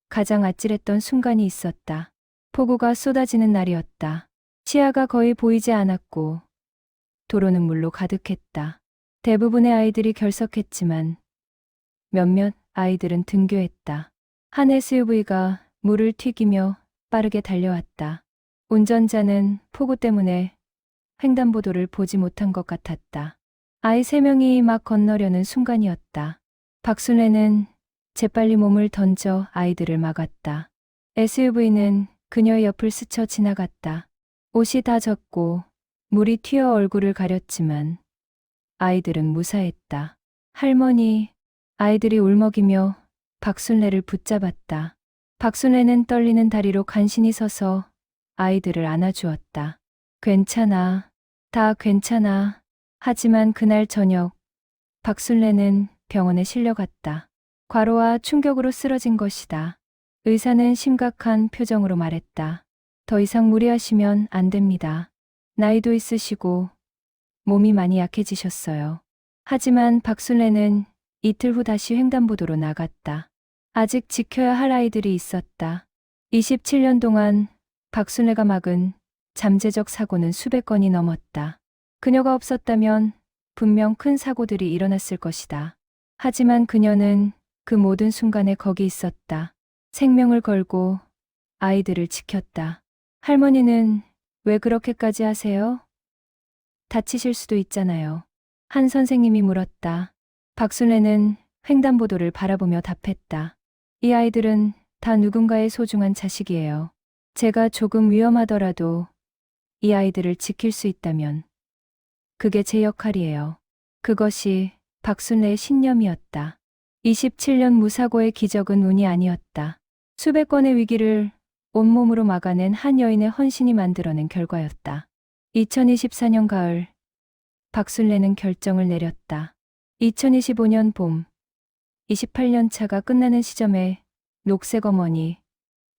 Speaker 1: 가장 아찔했던 순간이 있었다. 폭우가 쏟아지는 날이었다. 시야가 거의 보이지 않았고 도로는 물로 가득했다. 대부분의 아이들이 결석했지만 몇몇 아이들은 등교했다. 한 SUV가 물을 튀기며 빠르게 달려왔다. 운전자는 폭우 때문에 횡단보도를 보지 못한 것 같았다. 아이 3명이 막 건너려는 순간이었다. 박순례는 재빨리 몸을 던져 아이들을 막았다. SUV는 그녀의 옆을 스쳐 지나갔다. 옷이 다 젖고 물이 튀어 얼굴을 가렸지만 아이들은 무사했다. 할머니, 아이들이 울먹이며 박순례를 붙잡았다. 박순례는 떨리는 다리로 간신히 서서 아이들을 안아주었다. 괜찮아. 다 괜찮아. 하지만 그날 저녁 박순례는 병원에 실려갔다. 과로와 충격으로 쓰러진 것이다. 의사는 심각한 표정으로 말했다. 더 이상 무리하시면 안 됩니다. 나이도 있으시고 몸이 많이 약해지셨어요. 하지만 박순례는 이틀 후 다시 횡단보도로 나갔다. 아직 지켜야 할 아이들이 있었다. 27년 동안 박순례가 막은 잠재적 사고는 수백 건이 넘었다. 그녀가 없었다면 분명 큰 사고들이 일어났을 것이다. 하지만 그녀는 그 모든 순간에 거기 있었다. 생명을 걸고 아이들을 지켰다. 할머니는 왜 그렇게까지 하세요? 다치실 수도 있잖아요. 한 선생님이 물었다. 박순례는 횡단보도를 바라보며 답했다. 이 아이들은 다 누군가의 소중한 자식이에요. 제가 조금 위험하더라도 이 아이들을 지킬 수 있다면 그게 제 역할이에요. 그것이 박순례의 신념이었다. 27년 무사고의 기적은 운이 아니었다. 수백 건의 위기를 온몸으로 막아낸 한 여인의 헌신이 만들어낸 결과였다. 2024년 가을, 박순례는 결정을 내렸다. 2025년 봄, 28년 차가 끝나는 시점에 녹색 어머니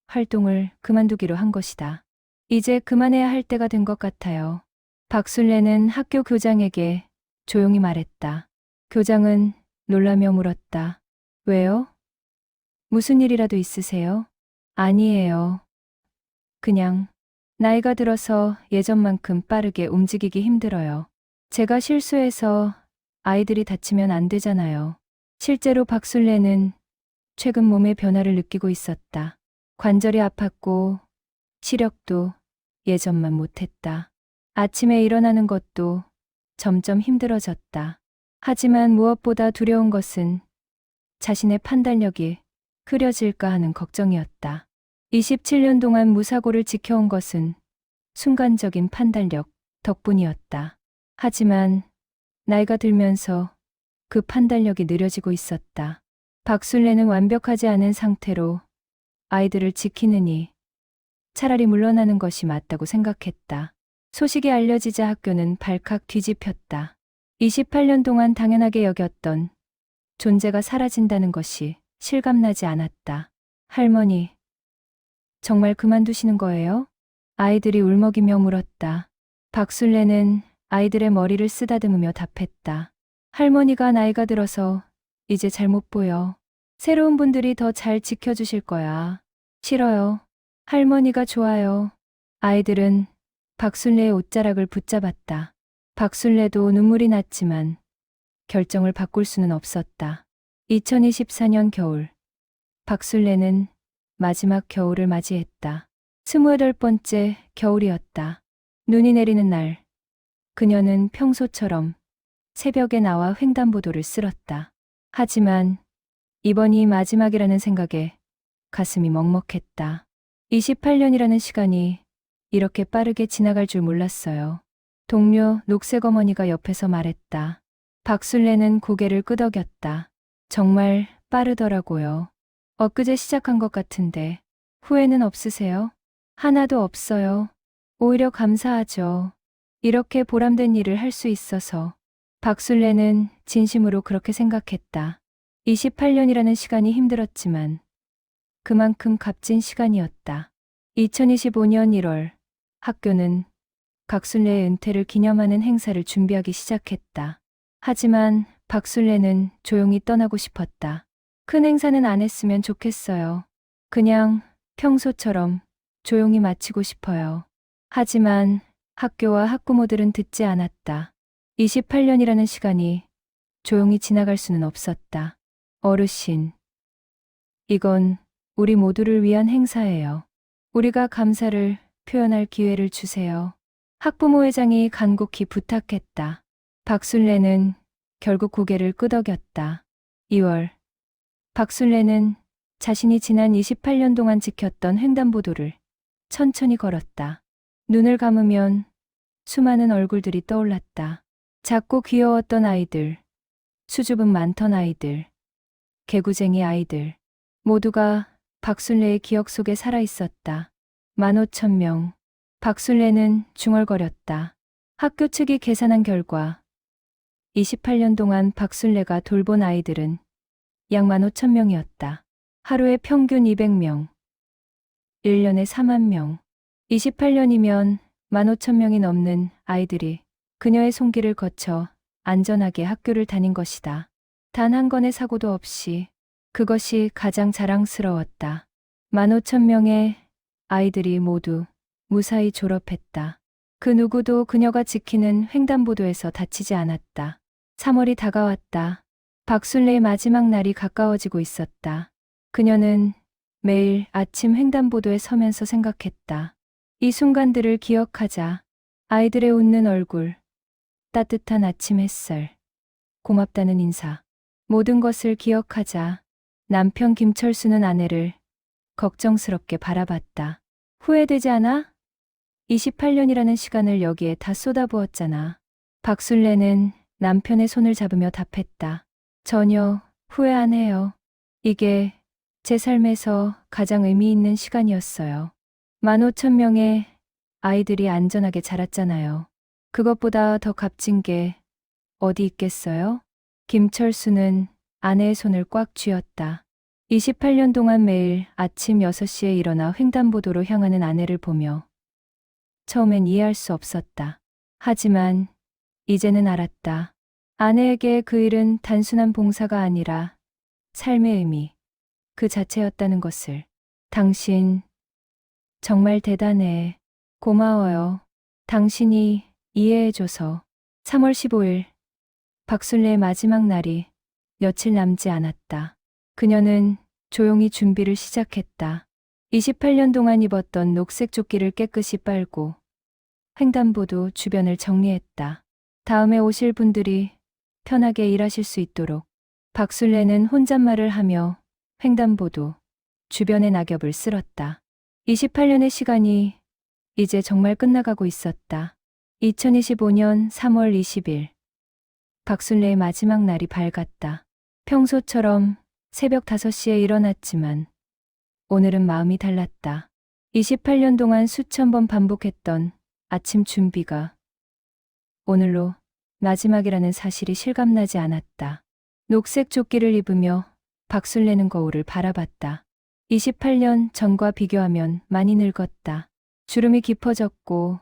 Speaker 1: 활동을 그만두기로 한 것이다. 이제 그만해야 할 때가 된 것 같아요. 박순례는 학교 교장에게 조용히 말했다. 교장은 놀라며 물었다. 왜요? 무슨 일이라도 있으세요? 아니에요. 그냥 나이가 들어서 예전만큼 빠르게 움직이기 힘들어요. 제가 실수해서 아이들이 다치면 안 되잖아요. 실제로 박순례는 최근 몸의 변화를 느끼고 있었다. 관절이 아팠고 시력도 예전만 못했다. 아침에 일어나는 것도 점점 힘들어졌다. 하지만 무엇보다 두려운 것은 자신의 판단력이 흐려질까 하는 걱정이었다. 27년 동안 무사고를 지켜온 것은 순간적인 판단력 덕분이었다. 하지만 나이가 들면서 그 판단력이 느려지고 있었다. 박순례는 완벽하지 않은 상태로 아이들을 지키느니 차라리 물러나는 것이 맞다고 생각했다. 소식이 알려지자 학교는 발칵 뒤집혔다. 28년 동안 당연하게 여겼던 존재가 사라진다는 것이 실감나지 않았다. 할머니, 정말 그만두시는 거예요? 아이들이 울먹이며 물었다. 박순례는 아이들의 머리를 쓰다듬으며 답했다. 할머니가 나이가 들어서 이제 잘 못 보여. 새로운 분들이 더 잘 지켜주실 거야. 싫어요. 할머니가 좋아요. 아이들은 박순례의 옷자락을 붙잡았다. 박순례도 눈물이 났지만 결정을 바꿀 수는 없었다. 2024년 겨울, 박순례는 마지막 겨울을 맞이했다. 28번째 겨울이었다. 눈이 내리는 날, 그녀는 평소처럼 새벽에 나와 횡단보도를 쓸었다. 하지만 이번이 마지막이라는 생각에 가슴이 먹먹했다. 28년이라는 시간이 이렇게 빠르게 지나갈 줄 몰랐어요. 동료 녹색 어머니가 옆에서 말했다. 박순례는 고개를 끄덕였다. 정말 빠르더라고요. 엊그제 시작한 것 같은데 후회는 없으세요? 하나도 없어요. 오히려 감사하죠. 이렇게 보람된 일을 할 수 있어서. 박순례는 진심으로 그렇게 생각했다. 28년이라는 시간이 힘들었지만 그만큼 값진 시간이었다. 2025년 1월, 학교는 박순례의 은퇴를 기념하는 행사를 준비하기 시작했다. 하지만 박순례는 조용히 떠나고 싶었다. 큰 행사는 안 했으면 좋겠어요. 그냥 평소처럼 조용히 마치고 싶어요. 하지만 학교와 학부모들은 듣지 않았다. 28년이라는 시간이 조용히 지나갈 수는 없었다. 어르신, 이건 우리 모두를 위한 행사예요. 우리가 감사를 표현할 기회를 주세요. 학부모회장이 간곡히 부탁했다. 박순례는 결국 고개를 끄덕였다. 2월, 박순례는 자신이 지난 28년 동안 지켰던 횡단보도를 천천히 걸었다. 눈을 감으면 수많은 얼굴들이 떠올랐다. 작고 귀여웠던 아이들, 수줍음 많던 아이들, 개구쟁이 아이들, 모두가 박순례의 기억 속에 살아있었다. 15,000명. 박순례는 중얼거렸다. 학교 측이 계산한 결과 28년 동안 박순례가 돌본 아이들은 약 15,000명이었다. 하루에 평균 200명, 1년에 4만 명. 28년이면 15,000명이 넘는 아이들이 그녀의 손길을 거쳐 안전하게 학교를 다닌 것이다. 단 한 건의 사고도 없이. 그것이 가장 자랑스러웠다. 15,000명의 아이들이 모두 무사히 졸업했다. 그 누구도 그녀가 지키는 횡단보도에서 다치지 않았다. 3월이 다가왔다. 박순례의 마지막 날이 가까워지고 있었다. 그녀는 매일 아침 횡단보도에 서면서 생각했다. 이 순간들을 기억하자. 아이들의 웃는 얼굴, 따뜻한 아침 햇살, 고맙다는 인사. 모든 것을 기억하자. 남편 김철수는 아내를 걱정스럽게 바라봤다. 후회되지 않아? 28년이라는 시간을 여기에 다 쏟아부었잖아. 박순례는 남편의 손을 잡으며 답했다. 전혀 후회 안 해요. 이게 제 삶에서 가장 의미 있는 시간이었어요. 15,000명의 아이들이 안전하게 자랐잖아요. 그것보다 더 값진 게 어디 있겠어요? 김철수는 아내의 손을 꽉 쥐었다. 28년 동안 매일 아침 6시에 일어나 횡단보도로 향하는 아내를 보며 처음엔 이해할 수 없었다. 하지만 이제는 알았다. 아내에게 그 일은 단순한 봉사가 아니라 삶의 의미 그 자체였다는 것을. 당신 정말 대단해. 고마워요. 당신이 이해해줘서. 3월 15일 박순례의 마지막 날이 며칠 남지 않았다. 그녀는 조용히 준비를 시작했다. 28년 동안 입었던 녹색 조끼를 깨끗이 빨고 횡단보도 주변을 정리했다. 다음에 오실 분들이 편하게 일하실 수 있도록. 박순례는 혼잣말을 하며 횡단보도 주변의 낙엽을 쓸었다. 28년의 시간이 이제 정말 끝나가고 있었다. 2025년 3월 20일 박순례의 마지막 날이 밝았다. 평소처럼 새벽 5시에 일어났지만 오늘은 마음이 달랐다. 28년 동안 수천 번 반복했던 아침 준비가 오늘로 마지막이라는 사실이 실감나지 않았다. 녹색 조끼를 입으며 박순례는 거울을 바라봤다. 28년 전과 비교하면 많이 늙었다. 주름이 깊어졌고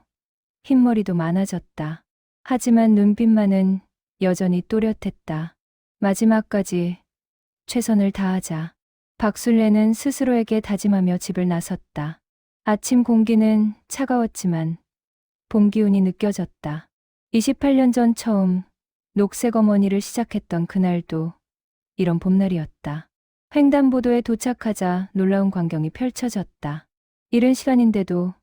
Speaker 1: 흰머리도 많아졌다. 하지만 눈빛만은 여전히 또렷했다. 마지막까지 최선을 다하자. 박순례는 스스로에게 다짐하며 집을 나섰다. 아침 공기는 차가웠지만 봄 기운이 느껴졌다. 28년 전 처음 녹색 어머니를 시작했던 그날도 이런 봄날이었다. 횡단보도에 도착하자 놀라운 광경이 펼쳐졌다. 이른 시간인데도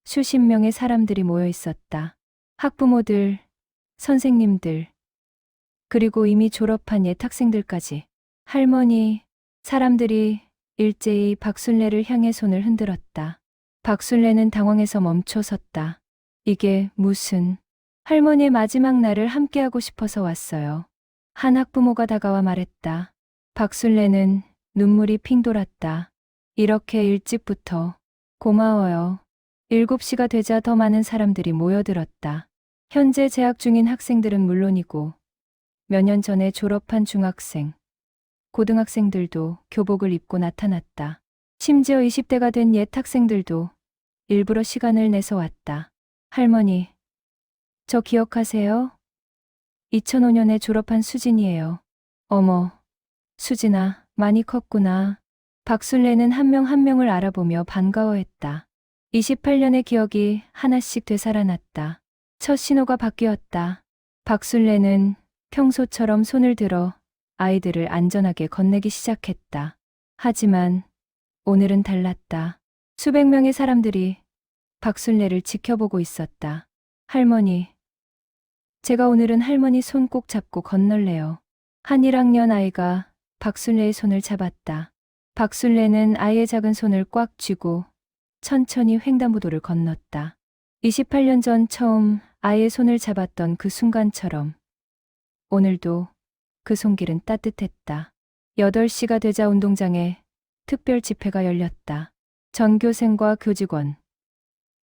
Speaker 1: 수십 명의 사람들이 모여 있었다. 학부모들, 선생님들, 그리고 이미 졸업한 옛 학생들까지. 할머니, 사람들이 일제히 박순례를 향해 손을 흔들었다. 박순례는 당황해서 멈춰 섰다. 이게 무슨... 할머니의 마지막 날을 함께하고 싶어서 왔어요. 한 학부모가 다가와 말했다. 박순례는 눈물이 핑 돌았다. 이렇게 일찍부터 고마워요. 7시가 되자 더 많은 사람들이 모여들었다. 현재 재학 중인 학생들은 물론이고 몇 년 전에 졸업한 중학생, 고등학생들도 교복을 입고 나타났다. 심지어 20대가 된 옛 학생들도 일부러 시간을 내서 왔다. 할머니, 저 기억하세요? 2005년에 졸업한 수진이에요. 어머, 수진아, 많이 컸구나. 박순례는 한 명 한 명을 알아보며 반가워했다. 28년의 기억이 하나씩 되살아났다. 첫 신호가 바뀌었다. 박순례는 평소처럼 손을 들어 아이들을 안전하게 건네기 시작했다. 하지만 오늘은 달랐다. 수백 명의 사람들이 박순례를 지켜보고 있었다. 할머니, 제가 오늘은 할머니 손 꼭 잡고 건널래요. 한 1학년 아이가 박순례의 손을 잡았다. 박순례는 아이의 작은 손을 꽉 쥐고 천천히 횡단보도를 건넜다. 28년 전 처음 아이의 손을 잡았던 그 순간처럼 오늘도 그 손길은 따뜻했다. 8시가 되자 운동장에 특별 집회가 열렸다. 전교생과 교직원,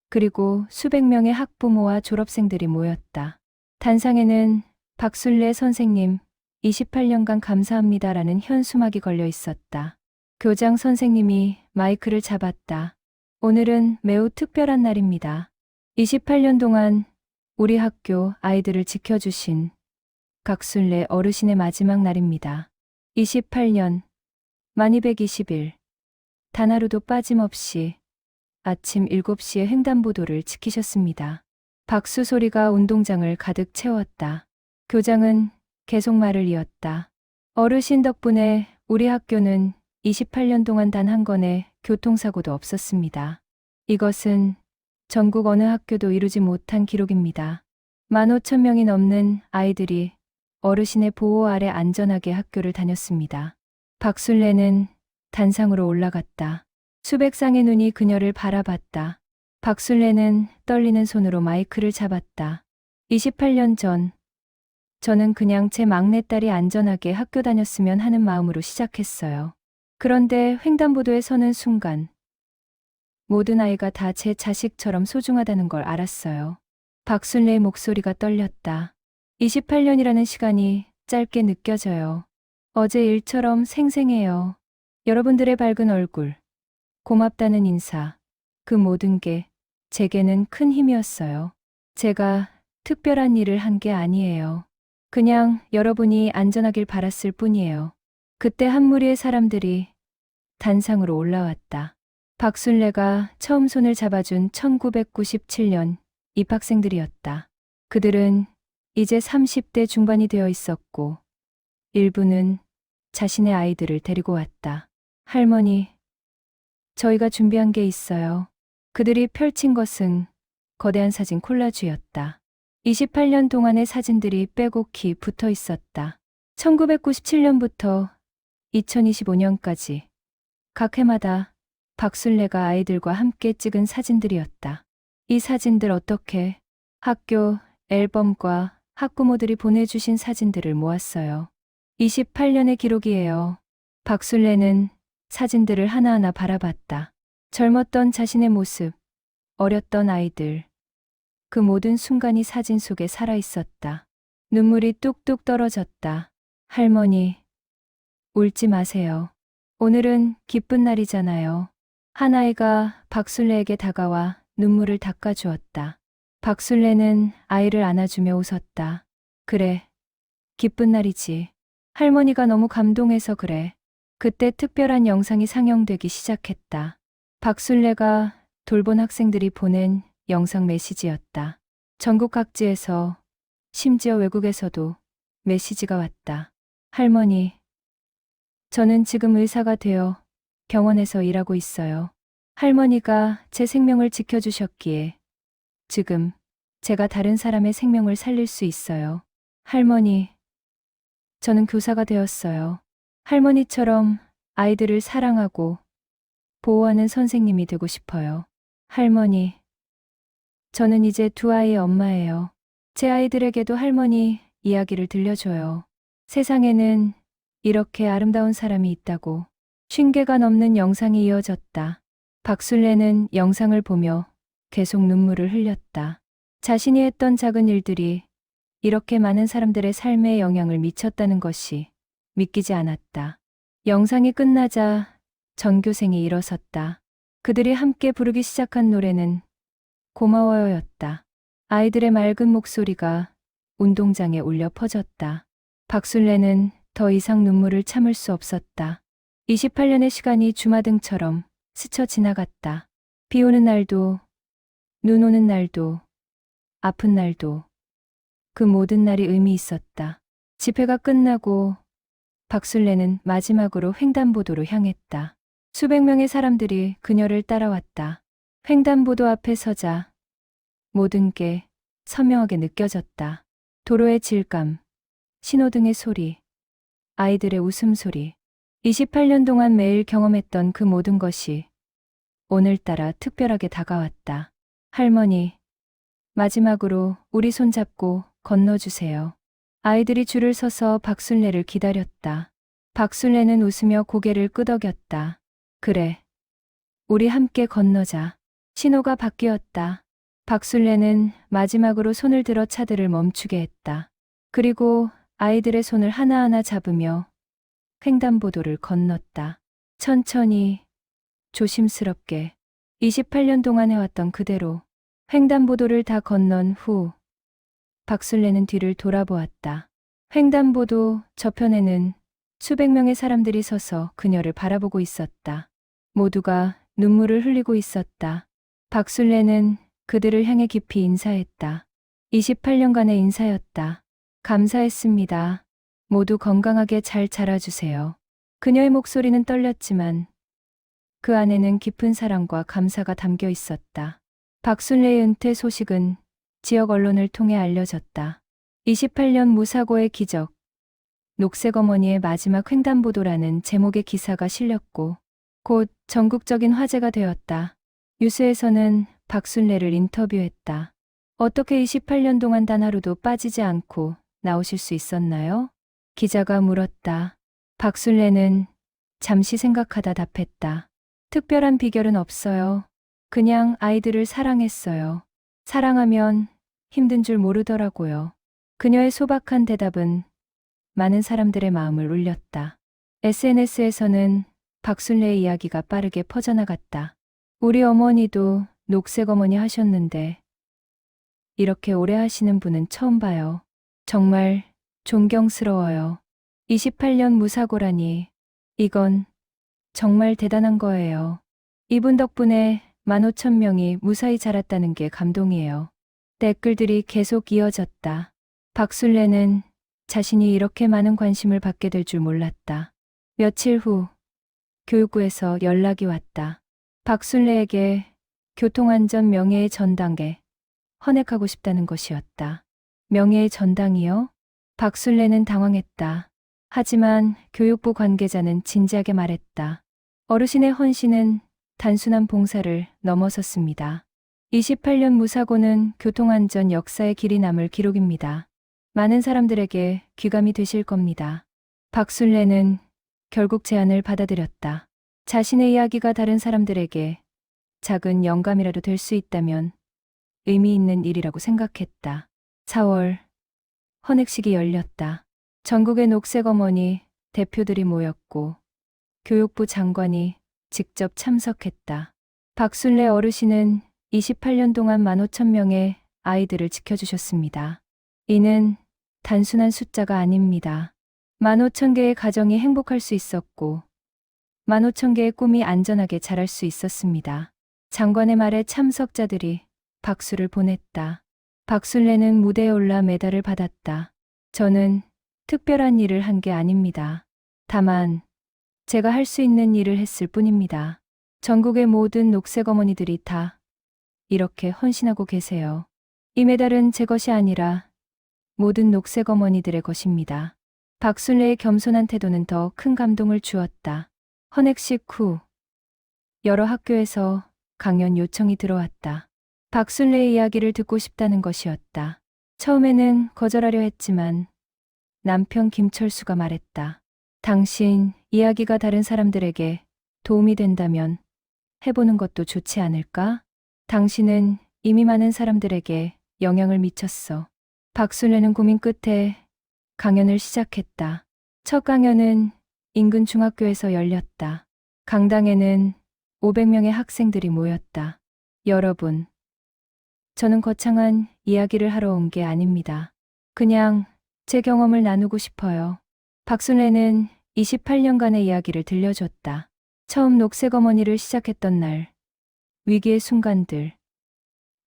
Speaker 1: 그리고 수백 명의 학부모와 졸업생들이 모였다. 단상에는 박순례 선생님 28년간 감사합니다라는 현수막이 걸려 있었다. 교장 선생님이 마이크를 잡았다. 오늘은 매우 특별한 날입니다. 28년 동안 우리 학교 아이들을 지켜주신 각순례 어르신의 마지막 날입니다. 28년, 만 220일, 단 하루도 빠짐없이 아침 7시에 횡단보도를 지키셨습니다. 박수 소리가 운동장을 가득 채웠다. 교장은 계속 말을 이었다. 어르신 덕분에 우리 학교는 28년 동안 단 한 건의 교통사고도 없었습니다. 이것은 전국 어느 학교도 이루지 못한 기록입니다. 15,000명이 넘는 아이들이 어르신의 보호 아래 안전하게 학교를 다녔습니다. 박순례는 단상으로 올라갔다. 수백 쌍의 눈이 그녀를 바라봤다. 박순례는 떨리는 손으로 마이크를 잡았다. 28년 전, 저는 그냥 제 막내딸이 안전하게 학교 다녔으면 하는 마음으로 시작했어요. 그런데 횡단보도에 서는 순간, 모든 아이가 다 제 자식처럼 소중하다는 걸 알았어요. 박순례의 목소리가 떨렸다. 28년이라는 시간이 짧게 느껴져요. 어제 일처럼 생생해요. 여러분들의 밝은 얼굴, 고맙다는 인사, 그 모든 게 제게는 큰 힘이었어요. 제가 특별한 일을 한 게 아니에요. 그냥 여러분이 안전하길 바랐을 뿐이에요. 그때 한 무리의 사람들이 단상으로 올라왔다. 박순례가 처음 손을 잡아준 1997년 입학생들이었다. 그들은 이제 30대 중반이 되어 있었고, 일부는 자신의 아이들을 데리고 왔다. 할머니, 저희가 준비한 게 있어요. 그들이 펼친 것은 거대한 사진 콜라주였다. 28년 동안의 사진들이 빼곡히 붙어 있었다. 1997년부터 2025년까지 각 해마다 박순례가 아이들과 함께 찍은 사진들이었다. 이 사진들 어떻게 학교 앨범과 학부모들이 보내주신 사진들을 모았어요. 28년의 기록이에요. 박순례는 사진들을 하나하나 바라봤다. 젊었던 자신의 모습, 어렸던 아이들, 그 모든 순간이 사진 속에 살아있었다. 눈물이 뚝뚝 떨어졌다. 할머니, 울지 마세요. 오늘은 기쁜 날이잖아요. 한 아이가 박순례에게 다가와 눈물을 닦아주었다. 박순례는 아이를 안아주며 웃었다. 그래, 기쁜 날이지. 할머니가 너무 감동해서 그래. 그때 특별한 영상이 상영되기 시작했다. 박순례가 돌본 학생들이 보낸 영상 메시지였다. 전국 각지에서, 심지어 외국에서도 메시지가 왔다. 할머니, 저는 지금 의사가 되어 병원에서 일하고 있어요. 할머니가 제 생명을 지켜주셨기에 지금 제가 다른 사람의 생명을 살릴 수 있어요. 할머니, 저는 교사가 되었어요. 할머니처럼 아이들을 사랑하고 보호하는 선생님이 되고 싶어요. 할머니, 저는 이제 두 아이의 엄마예요. 제 아이들에게도 할머니 이야기를 들려줘요. 세상에는 이렇게 아름다운 사람이 있다고. 50개가 넘는 영상이 이어졌다. 박순례는 영상을 보며 계속 눈물을 흘렸다. 자신이 했던 작은 일들이 이렇게 많은 사람들의 삶에 영향을 미쳤다는 것이 믿기지 않았다. 영상이 끝나자 전교생이 일어섰다. 그들이 함께 부르기 시작한 노래는 고마워요였다. 아이들의 맑은 목소리가 운동장에 울려 퍼졌다. 박순례는 더 이상 눈물을 참을 수 없었다. 28년의 시간이 주마등처럼 스쳐 지나갔다. 비 오는 날도, 눈 오는 날도, 아픈 날도, 그 모든 날이 의미 있었다. 집회가 끝나고 박순례는 마지막으로 횡단보도로 향했다. 수백 명의 사람들이 그녀를 따라왔다. 횡단보도 앞에 서자 모든 게 선명하게 느껴졌다. 도로의 질감, 신호등의 소리, 아이들의 웃음소리. 28년 동안 매일 경험했던 그 모든 것이 오늘따라 특별하게 다가왔다. 할머니, 마지막으로 우리 손잡고 건너주세요. 아이들이 줄을 서서 박순례를 기다렸다. 박순례는 웃으며 고개를 끄덕였다. 그래, 우리 함께 건너자. 신호가 바뀌었다. 박순례는 마지막으로 손을 들어 차들을 멈추게 했다. 그리고 아이들의 손을 하나하나 잡으며 횡단보도를 건넜다. 천천히, 조심스럽게. 28년 동안 해왔던 그대로 횡단보도를 다 건넌 후 박술래는 뒤를 돌아보았다. 횡단보도 저편에는 수백 명의 사람들이 서서 그녀를 바라보고 있었다. 모두가 눈물을 흘리고 있었다. 박술래는 그들을 향해 깊이 인사했다. 28년간의 인사였다. 감사했습니다. 모두 건강하게 잘 자라주세요. 그녀의 목소리는 떨렸지만 그 안에는 깊은 사랑과 감사가 담겨 있었다. 박술래의 은퇴 소식은 지역 언론을 통해 알려졌다. 28년 무사고의 기적, 녹색 어머니의 마지막 횡단보도라는 제목의 기사가 실렸고 곧 전국적인 화제가 되었다. 뉴스에서는 박술래를 인터뷰했다. 어떻게 28년 동안 단 하루도 빠지지 않고 나오실 수 있었나요? 기자가 물었다. 박술래는 잠시 생각하다 답했다. 특별한 비결은 없어요. 그냥 아이들을 사랑했어요. 사랑하면 힘든 줄 모르더라고요. 그녀의 소박한 대답은 많은 사람들의 마음을 울렸다. SNS에서는 박술래의 이야기가 빠르게 퍼져나갔다. 우리 어머니도 녹색 어머니 하셨는데 이렇게 오래 하시는 분은 처음 봐요. 정말 존경스러워요. 28년 무사고라니 이건 정말 대단한 거예요. 이분 덕분에 15,000명이 무사히 자랐다는 게 감동이에요. 댓글들이 계속 이어졌다. 박술래는 자신이 이렇게 많은 관심을 받게 될 줄 몰랐다. 며칠 후 교육부에서 연락이 왔다. 박술래에게 교통안전 명예의 전당에 헌액하고 싶다는 것이었다. 명예의 전당이요? 박술래는 당황했다. 하지만 교육부 관계자는 진지하게 말했다. 어르신의 헌신은 단순한 봉사를 넘어섰습니다. 28년 무사고는 교통안전 역사의 길이 남을 기록입니다. 많은 사람들에게 귀감이 되실 겁니다. 박술래는 결국 제안을 받아들였다. 자신의 이야기가 다른 사람들에게 작은 영감이라도 될 수 있다면 의미 있는 일이라고 생각했다. 4월, 헌액식이 열렸다. 전국의 녹색 어머니 대표들이 모였고 교육부 장관이 직접 참석했다. 박술래 어르신은 28년 동안 15,000명의 아이들을 지켜주셨습니다. 이는 단순한 숫자가 아닙니다. 15,000개의 가정이 행복할 수 있었고 15,000개의 꿈이 안전하게 자랄 수 있었습니다. 장관의 말에 참석자들이 박수를 보냈다. 박술래는 무대에 올라 메달을 받았다. 저는 특별한 일을 한 게 아닙니다. 다만 제가 할 수 있는 일을 했을 뿐입니다. 전국의 모든 녹색 어머니들이 다 이렇게 헌신하고 계세요. 이 메달은 제 것이 아니라 모든 녹색 어머니들의 것입니다. 박술래의 겸손한 태도는 더 큰 감동을 주었다. 헌액식 후 여러 학교에서 강연 요청이 들어왔다. 박술래의 이야기를 듣고 싶다는 것이었다. 처음에는 거절하려 했지만 남편 김철수가 말했다. 당신 이야기가 다른 사람들에게 도움이 된다면 해보는 것도 좋지 않을까? 당신은 이미 많은 사람들에게 영향을 미쳤어. 박술래는 고민 끝에 강연을 시작했다. 첫 강연은 인근 중학교에서 열렸다. 강당에는 500명의 학생들이 모였다. 여러분, 저는 거창한 이야기를 하러 온 게 아닙니다. 그냥 제 경험을 나누고 싶어요. 박술래는 28년간의 이야기를 들려줬다. 처음 녹색 어머니를 시작했던 날, 위기의 순간들,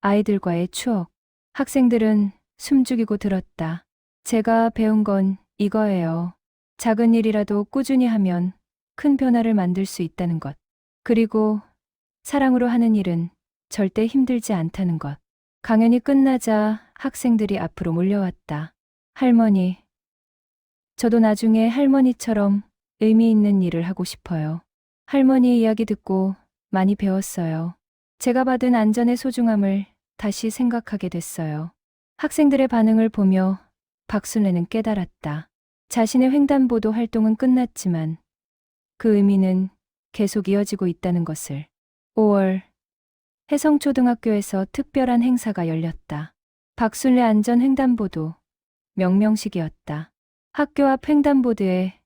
Speaker 1: 아이들과의 추억, 학생들은 숨죽이고 들었다. 제가 배운 건 이거예요. 작은 일이라도 꾸준히 하면 큰 변화를 만들 수 있다는 것. 그리고 사랑으로 하는 일은 절대 힘들지 않다는 것. 강연이 끝나자 학생들이 앞으로 몰려왔다. 할머니, 저도 나중에 할머니처럼 의미 있는 일을 하고 싶어요. 할머니 이야기 듣고 많이 배웠어요. 제가 받은 안전의 소중함을 다시 생각하게 됐어요. 학생들의 반응을 보며 박술래는 깨달았다. 자신의 횡단보도 활동은 끝났지만 그 의미는 계속 이어지고 있다는 것을. 5월, 해성초등학교에서 특별한 행사가 열렸다. 박술래 안전 횡단보도 명명식이었다. 학교 앞 횡단보도에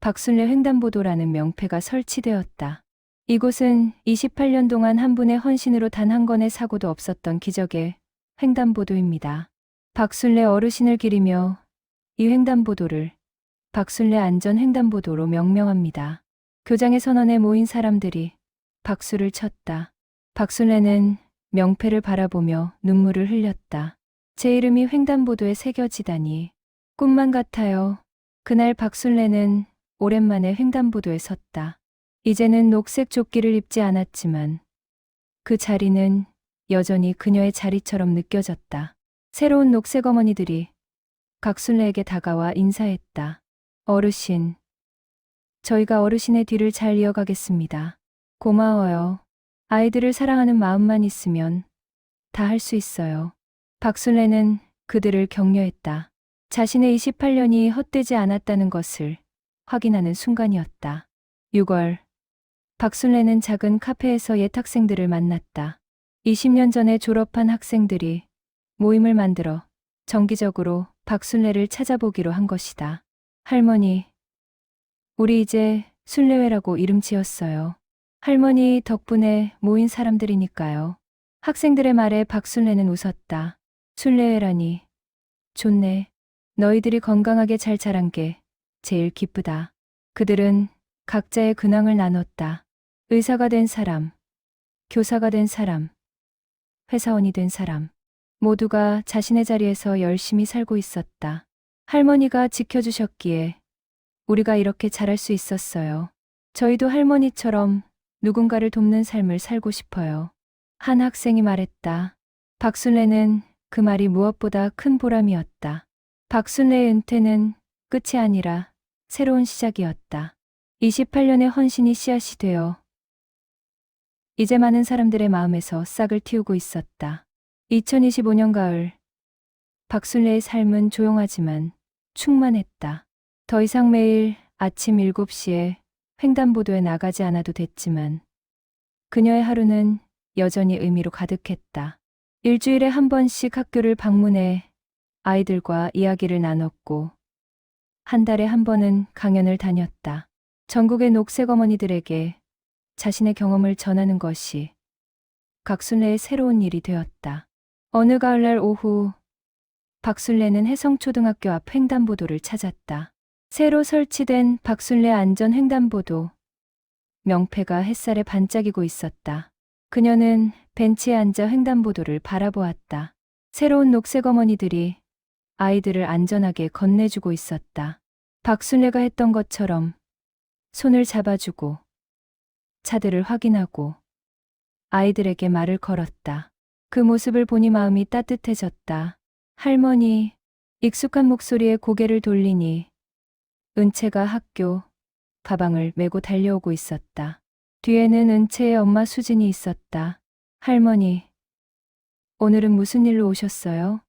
Speaker 1: 박술래 횡단보도라는 명패가 설치되었다. 이곳은 28년 동안 한 분의 헌신으로 단 한 건의 사고도 없었던 기적의 횡단보도입니다. 박순례 어르신을 기리며 이 횡단보도를 박순례 안전횡단보도로 명명합니다. 교장의 선언에 모인 사람들이 박수를 쳤다. 박순례는 명패를 바라보며 눈물을 흘렸다. 제 이름이 횡단보도에 새겨지다니 꿈만 같아요. 그날 박순례는 오랜만에 횡단보도에 섰다. 이제는 녹색 조끼를 입지 않았지만 그 자리는 여전히 그녀의 자리처럼 느껴졌다. 새로운 녹색 어머니들이 박순례에게 다가와 인사했다. 어르신, 저희가 어르신의 뒤를 잘 이어가겠습니다. 고마워요. 아이들을 사랑하는 마음만 있으면 다 할 수 있어요. 박순례는 그들을 격려했다. 자신의 28년이 헛되지 않았다는 것을 확인하는 순간이었다. 6월, 박순례는 작은 카페에서 옛 학생들을 만났다. 20년 전에 졸업한 학생들이 모임을 만들어 정기적으로 박순례를 찾아보기로 한 것이다. 할머니, 우리 이제 순례회라고 이름 지었어요. 할머니 덕분에 모인 사람들이니까요. 학생들의 말에 박순례는 웃었다. 순례회라니. 좋네. 너희들이 건강하게 잘 자란 게 제일 기쁘다. 그들은 각자의 근황을 나눴다. 의사가 된 사람, 교사가 된 사람, 회사원이 된 사람. 모두가 자신의 자리에서 열심히 살고 있었다. 할머니가 지켜주셨기에 우리가 이렇게 잘할 수 있었어요. 저희도 할머니처럼 누군가를 돕는 삶을 살고 싶어요. 한 학생이 말했다. 박순례는 그 말이 무엇보다 큰 보람이었다. 박순례의 은퇴는 끝이 아니라 새로운 시작이었다. 28년의 헌신이 씨앗이 되어 이제 많은 사람들의 마음에서 싹을 틔우고 있었다. 2025년 가을, 박순례의 삶은 조용하지만 충만했다. 더 이상 매일 아침 7시에 횡단보도에 나가지 않아도 됐지만 그녀의 하루는 여전히 의미로 가득했다. 일주일에 한 번씩 학교를 방문해 아이들과 이야기를 나눴고 한 달에 한 번은 강연을 다녔다. 전국의 녹색 어머니들에게 자신의 경험을 전하는 것이 박순례의 새로운 일이 되었다. 어느 가을날 오후, 박순례는 혜성초등학교 앞 횡단보도를 찾았다. 새로 설치된 박순례 안전 횡단보도. 명패가 햇살에 반짝이고 있었다. 그녀는 벤치에 앉아 횡단보도를 바라보았다. 새로운 녹색 어머니들이 아이들을 안전하게 건네주고 있었다. 박순례가 했던 것처럼 손을 잡아주고 차들을 확인하고 아이들에게 말을 걸었다. 그 모습을 보니 마음이 따뜻해졌다. 할머니, 익숙한 목소리에 고개를 돌리니 은채가 학교 가방을 메고 달려오고 있었다. 뒤에는 은채의 엄마 수진이 있었다. 할머니, 오늘은 무슨 일로 오셨어요?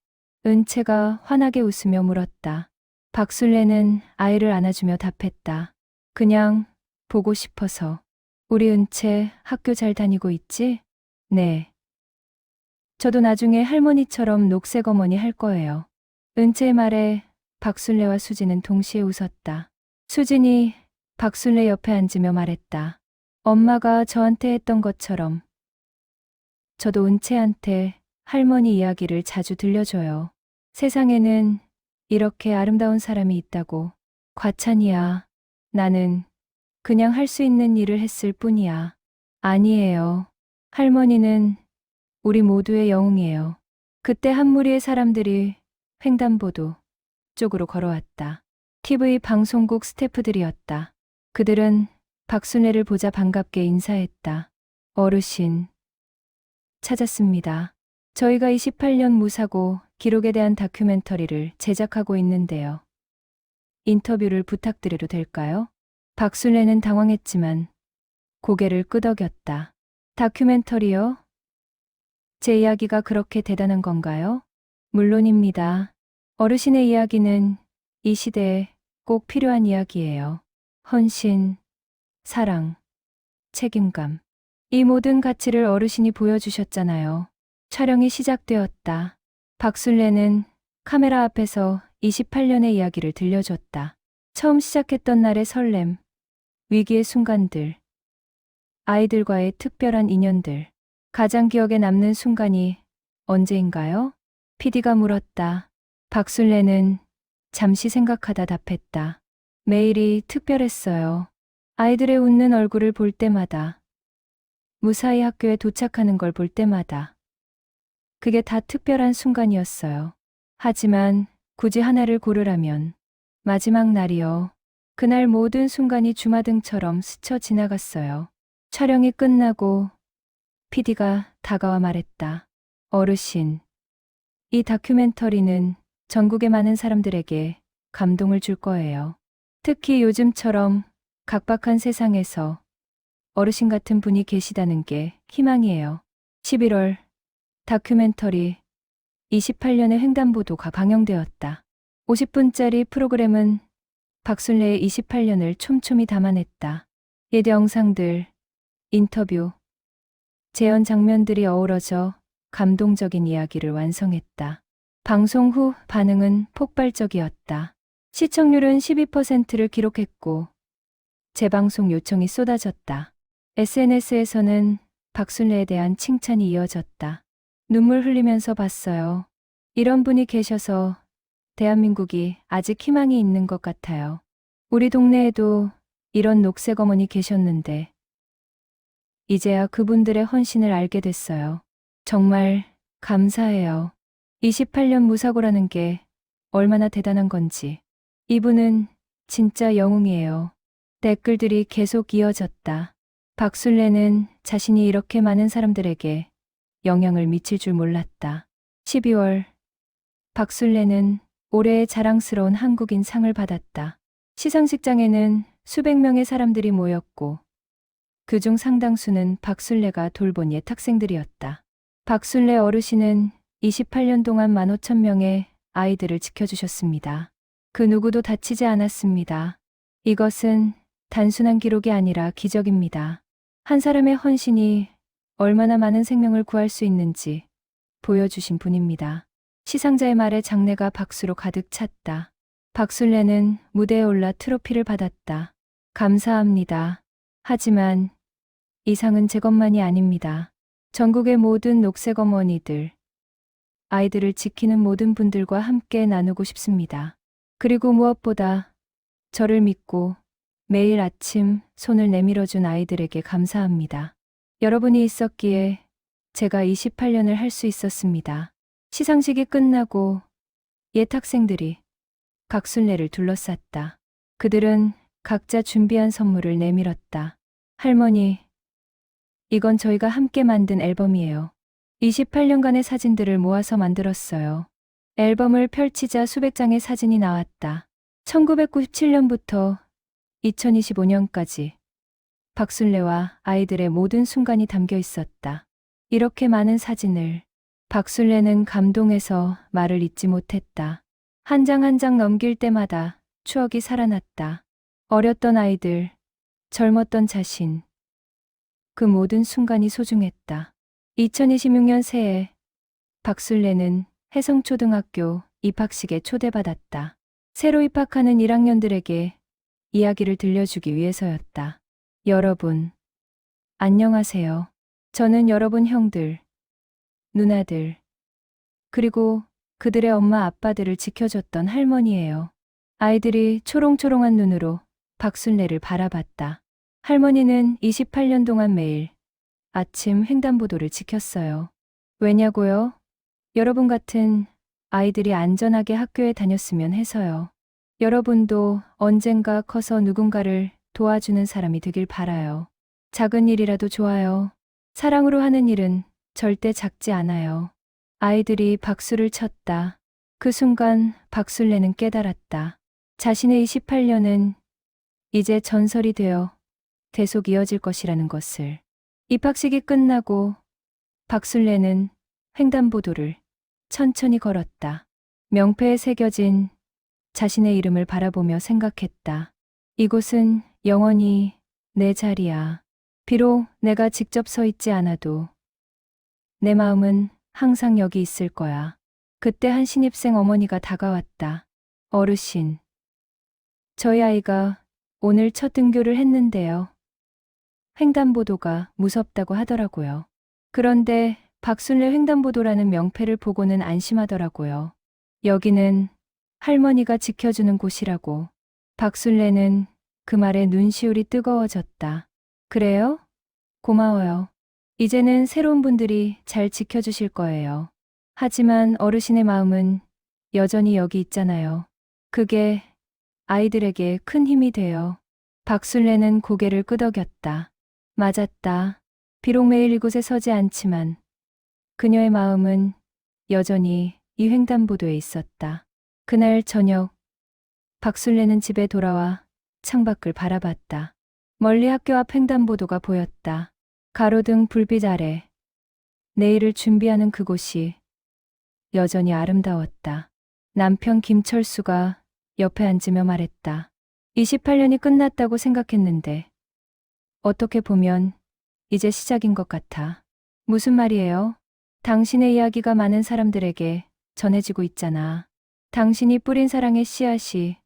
Speaker 1: 은채가 환하게 웃으며 물었다. 박순례는 아이를 안아주며 답했다. 그냥 보고 싶어서. 우리 은채 학교 잘 다니고 있지? 네. 저도 나중에 할머니처럼 녹색 어머니 할 거예요. 은채의 말에 박순례와 수진은 동시에 웃었다. 수진이 박순례 옆에 앉으며 말했다. 엄마가 저한테 했던 것처럼 저도 은채한테 할머니 이야기를 자주 들려줘요. 세상에는 이렇게 아름다운 사람이 있다고. 과찬이야. 나는 그냥 할 수 있는 일을 했을 뿐이야. 아니에요. 할머니는 우리 모두의 영웅이에요. 그때 한 무리의 사람들이 횡단보도 쪽으로 걸어왔다. TV 방송국 스태프들이었다. 그들은 박순례를 보자 반갑게 인사했다. 어르신, 찾았습니다. 저희가 28년 무사고 기록에 대한 다큐멘터리를 제작하고 있는데요. 인터뷰를 부탁드려도 될까요? 박순례는 당황했지만 고개를 끄덕였다. 다큐멘터리요? 제 이야기가 그렇게 대단한 건가요? 물론입니다. 어르신의 이야기는 이 시대에 꼭 필요한 이야기예요. 헌신, 사랑, 책임감. 이 모든 가치를 어르신이 보여주셨잖아요. 촬영이 시작되었다. 박순례는 카메라 앞에서 28년의 이야기를 들려줬다. 처음 시작했던 날의 설렘, 위기의 순간들, 아이들과의 특별한 인연들. 가장 기억에 남는 순간이 언제인가요? PD가 물었다. 박술래는 잠시 생각하다 답했다. 매일이 특별했어요. 아이들의 웃는 얼굴을 볼 때마다, 무사히 학교에 도착하는 걸 볼 때마다. 그게 다 특별한 순간이었어요. 하지만 굳이 하나를 고르라면 마지막 날이요. 그날 모든 순간이 주마등처럼 스쳐 지나갔어요. 촬영이 끝나고 PD가 다가와 말했다. 어르신, 이 다큐멘터리는 전국의 많은 사람들에게 감동을 줄 거예요. 특히 요즘처럼 각박한 세상에서 어르신 같은 분이 계시다는 게 희망이에요. 11월 다큐멘터리 28년의 횡단보도가 방영되었다. 50분짜리 프로그램은 박술래의 28년을 촘촘히 담아냈다. 옛 영상들, 인터뷰, 재연 장면들이 어우러져 감동적인 이야기를 완성했다. 방송 후 반응은 폭발적이었다. 시청률은 12%를 기록했고 재방송 요청이 쏟아졌다. SNS에서는 박술래에 대한 칭찬이 이어졌다. 눈물 흘리면서 봤어요. 이런 분이 계셔서 대한민국이 아직 희망이 있는 것 같아요. 우리 동네에도 이런 녹색 어머니 계셨는데 이제야 그분들의 헌신을 알게 됐어요. 정말 감사해요. 28년 무사고라는 게 얼마나 대단한 건지. 이분은 진짜 영웅이에요. 댓글들이 계속 이어졌다. 박술래는 자신이 이렇게 많은 사람들에게 영향을 미칠 줄 몰랐다. 12월 박술래는 올해의 자랑스러운 한국인 상을 받았다. 시상식장에는 수백 명의 사람들이 모였고 그중 상당수는 박술래가 돌본 옛 학생들이었다. 박술래 어르신은 28년 동안 15,000명의 아이들을 지켜주셨습니다. 그 누구도 다치지 않았습니다. 이것은 단순한 기록이 아니라 기적입니다. 한 사람의 헌신이 얼마나 많은 생명을 구할 수 있는지 보여주신 분입니다. 시상자의 말에 장내가 박수로 가득 찼다. 박술래는 무대에 올라 트로피를 받았다. 감사합니다. 하지만 이 상은 제 것만이 아닙니다. 전국의 모든 녹색 어머니들, 아이들을 지키는 모든 분들과 함께 나누고 싶습니다. 그리고 무엇보다 저를 믿고 매일 아침 손을 내밀어준 아이들에게 감사합니다. 여러분이 있었기에 제가 28년을 할 수 있었습니다. 시상식이 끝나고 옛 학생들이 박술래를 둘러쌌다. 그들은 각자 준비한 선물을 내밀었다. 할머니, 이건 저희가 함께 만든 앨범이에요. 28년간의 사진들을 모아서 만들었어요. 앨범을 펼치자 수백 장의 사진이 나왔다. 1997년부터 2025년까지 박술래와 아이들의 모든 순간이 담겨 있었다. 이렇게 많은 사진을 박술래는 감동해서 말을 잇지 못했다. 한 장 한 장 넘길 때마다 추억이 살아났다. 어렸던 아이들, 젊었던 자신. 그 모든 순간이 소중했다. 2026년 새해 박술래는 혜성초등학교 입학식에 초대받았다. 새로 입학하는 1학년들에게 이야기를 들려주기 위해서였다. 여러분, 안녕하세요. 저는 여러분 형들, 누나들, 그리고 그들의 엄마 아빠들을 지켜줬던 할머니예요. 아이들이 초롱초롱한 눈으로 박술래를 바라봤다. 할머니는 28년 동안 매일 아침 횡단보도를 지켰어요. 왜냐고요? 여러분 같은 아이들이 안전하게 학교에 다녔으면 해서요. 여러분도 언젠가 커서 누군가를 도와주는 사람이 되길 바라요. 작은 일이라도 좋아요. 사랑으로 하는 일은 절대 작지 않아요. 아이들이 박수를 쳤다. 그 순간 박술래는 깨달았다. 자신의 28년은 이제 전설이 되어 계속 이어질 것이라는 것을. 입학식이 끝나고 박술래는 횡단보도를 천천히 걸었다. 명패에 새겨진 자신의 이름을 바라보며 생각했다. 이곳은 영원히 내 자리야. 비록 내가 직접 서 있지 않아도 내 마음은 항상 여기 있을 거야. 그때 한 신입생 어머니가 다가왔다. 어르신, 저희 아이가 오늘 첫 등교를 했는데요. 횡단보도가 무섭다고 하더라고요. 그런데 박순례 횡단보도라는 명패를 보고는 안심하더라고요. 여기는 할머니가 지켜주는 곳이라고. 박순례는 그 말에 눈시울이 뜨거워졌다. 그래요? 고마워요. 이제는 새로운 분들이 잘 지켜주실 거예요. 하지만 어르신의 마음은 여전히 여기 있잖아요. 그게 아이들에게 큰 힘이 돼요. 박순례는 고개를 끄덕였다. 맞았다. 비록 매일 이곳에 서지 않지만 그녀의 마음은 여전히 이 횡단보도에 있었다. 그날 저녁, 박순례는 집에 돌아와 창밖을 바라봤다. 멀리 학교 앞 횡단보도가 보였다. 가로등 불빛 아래 내일을 준비하는 그곳이 여전히 아름다웠다. 남편 김철수가 옆에 앉으며 말했다. 28년이 끝났다고 생각했는데 어떻게 보면 이제 시작인 것 같아. 무슨 말이에요? 당신의 이야기가 많은 사람들에게 전해지고 있잖아. 당신이 뿌린 사랑의 씨앗이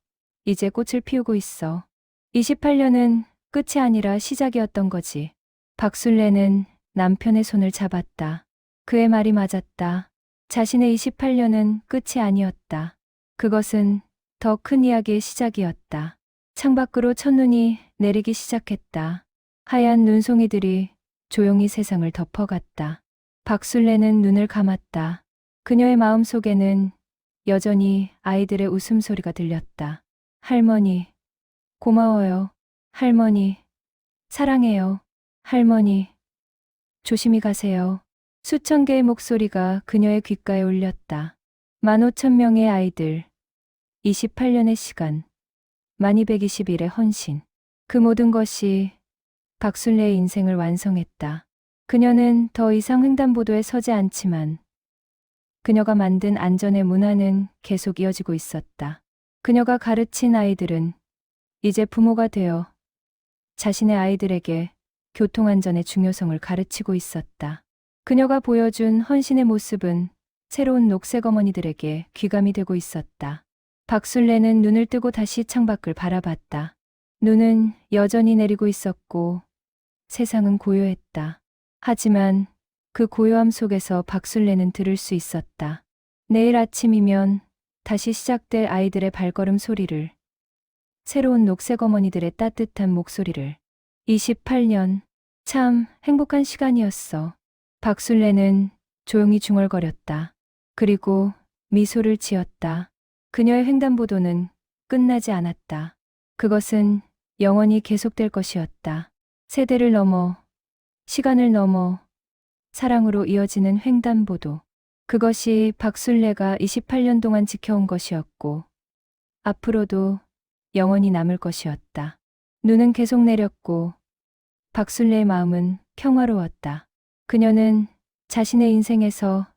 Speaker 1: 이제 꽃을 피우고 있어. 28년은 끝이 아니라 시작이었던 거지. 박순례는 남편의 손을 잡았다. 그의 말이 맞았다. 자신의 28년은 끝이 아니었다. 그것은 더 큰 이야기의 시작이었다. 창밖으로 첫눈이 내리기 시작했다. 하얀 눈송이들이 조용히 세상을 덮어갔다. 박순례는 눈을 감았다. 그녀의 마음속에는 여전히 아이들의 웃음소리가 들렸다. 할머니, 고마워요. 할머니, 사랑해요. 할머니, 조심히 가세요. 수천 개의 목소리가 그녀의 귓가에 울렸다. 15,000명의 아이들, 28년의 시간, 1221의 헌신. 그 모든 것이 박순례의 인생을 완성했다. 그녀는 더 이상 횡단보도에 서지 않지만 그녀가 만든 안전의 문화는 계속 이어지고 있었다. 그녀가 가르친 아이들은 이제 부모가 되어 자신의 아이들에게 교통안전의 중요성을 가르치고 있었다. 그녀가 보여준 헌신의 모습은 새로운 녹색 어머니들에게 귀감이 되고 있었다. 박순례는 눈을 뜨고 다시 창밖을 바라봤다. 눈은 여전히 내리고 있었고 세상은 고요했다. 하지만 그 고요함 속에서 박순례는 들을 수 있었다. 내일 아침이면 다시 시작될 아이들의 발걸음 소리를, 새로운 녹색 어머니들의 따뜻한 목소리를. 28년, 참 행복한 시간이었어. 박순례는 조용히 중얼거렸다. 그리고 미소를 지었다. 그녀의 횡단보도는 끝나지 않았다. 그것은 영원히 계속될 것이었다. 세대를 넘어, 시간을 넘어 사랑으로 이어지는 횡단보도. 그것이 박순례가 28년 동안 지켜온 것이었고 앞으로도 영원히 남을 것이었다. 눈은 계속 내렸고 박순례의 마음은 평화로웠다. 그녀는 자신의 인생에서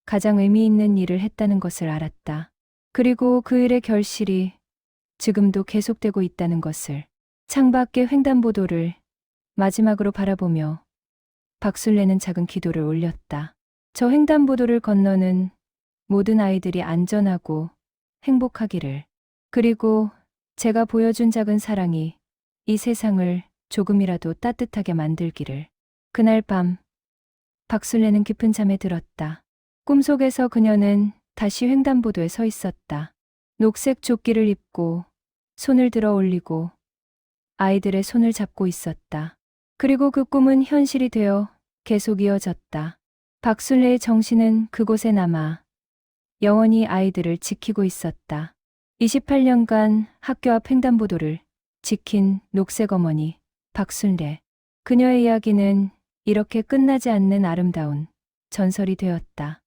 Speaker 1: 가장 의미 있는 일을 했다는 것을 알았다. 그리고 그 일의 결실이 지금도 계속되고 있다는 것을. 창밖의 횡단보도를 마지막으로 바라보며 박순례는 작은 기도를 올렸다. 저 횡단보도를 건너는 모든 아이들이 안전하고 행복하기를. 그리고 제가 보여준 작은 사랑이 이 세상을 조금이라도 따뜻하게 만들기를. 그날 밤 박순례는 깊은 잠에 들었다. 꿈속에서 그녀는 다시 횡단보도에 서 있었다. 녹색 조끼를 입고 손을 들어 올리고 아이들의 손을 잡고 있었다. 그리고 그 꿈은 현실이 되어 계속 이어졌다. 박순례의 정신은 그곳에 남아 영원히 아이들을 지키고 있었다. 28년간 학교 앞 횡단보도를 지킨 녹색 어머니 박순례. 그녀의 이야기는 이렇게 끝나지 않는 아름다운 전설이 되었다.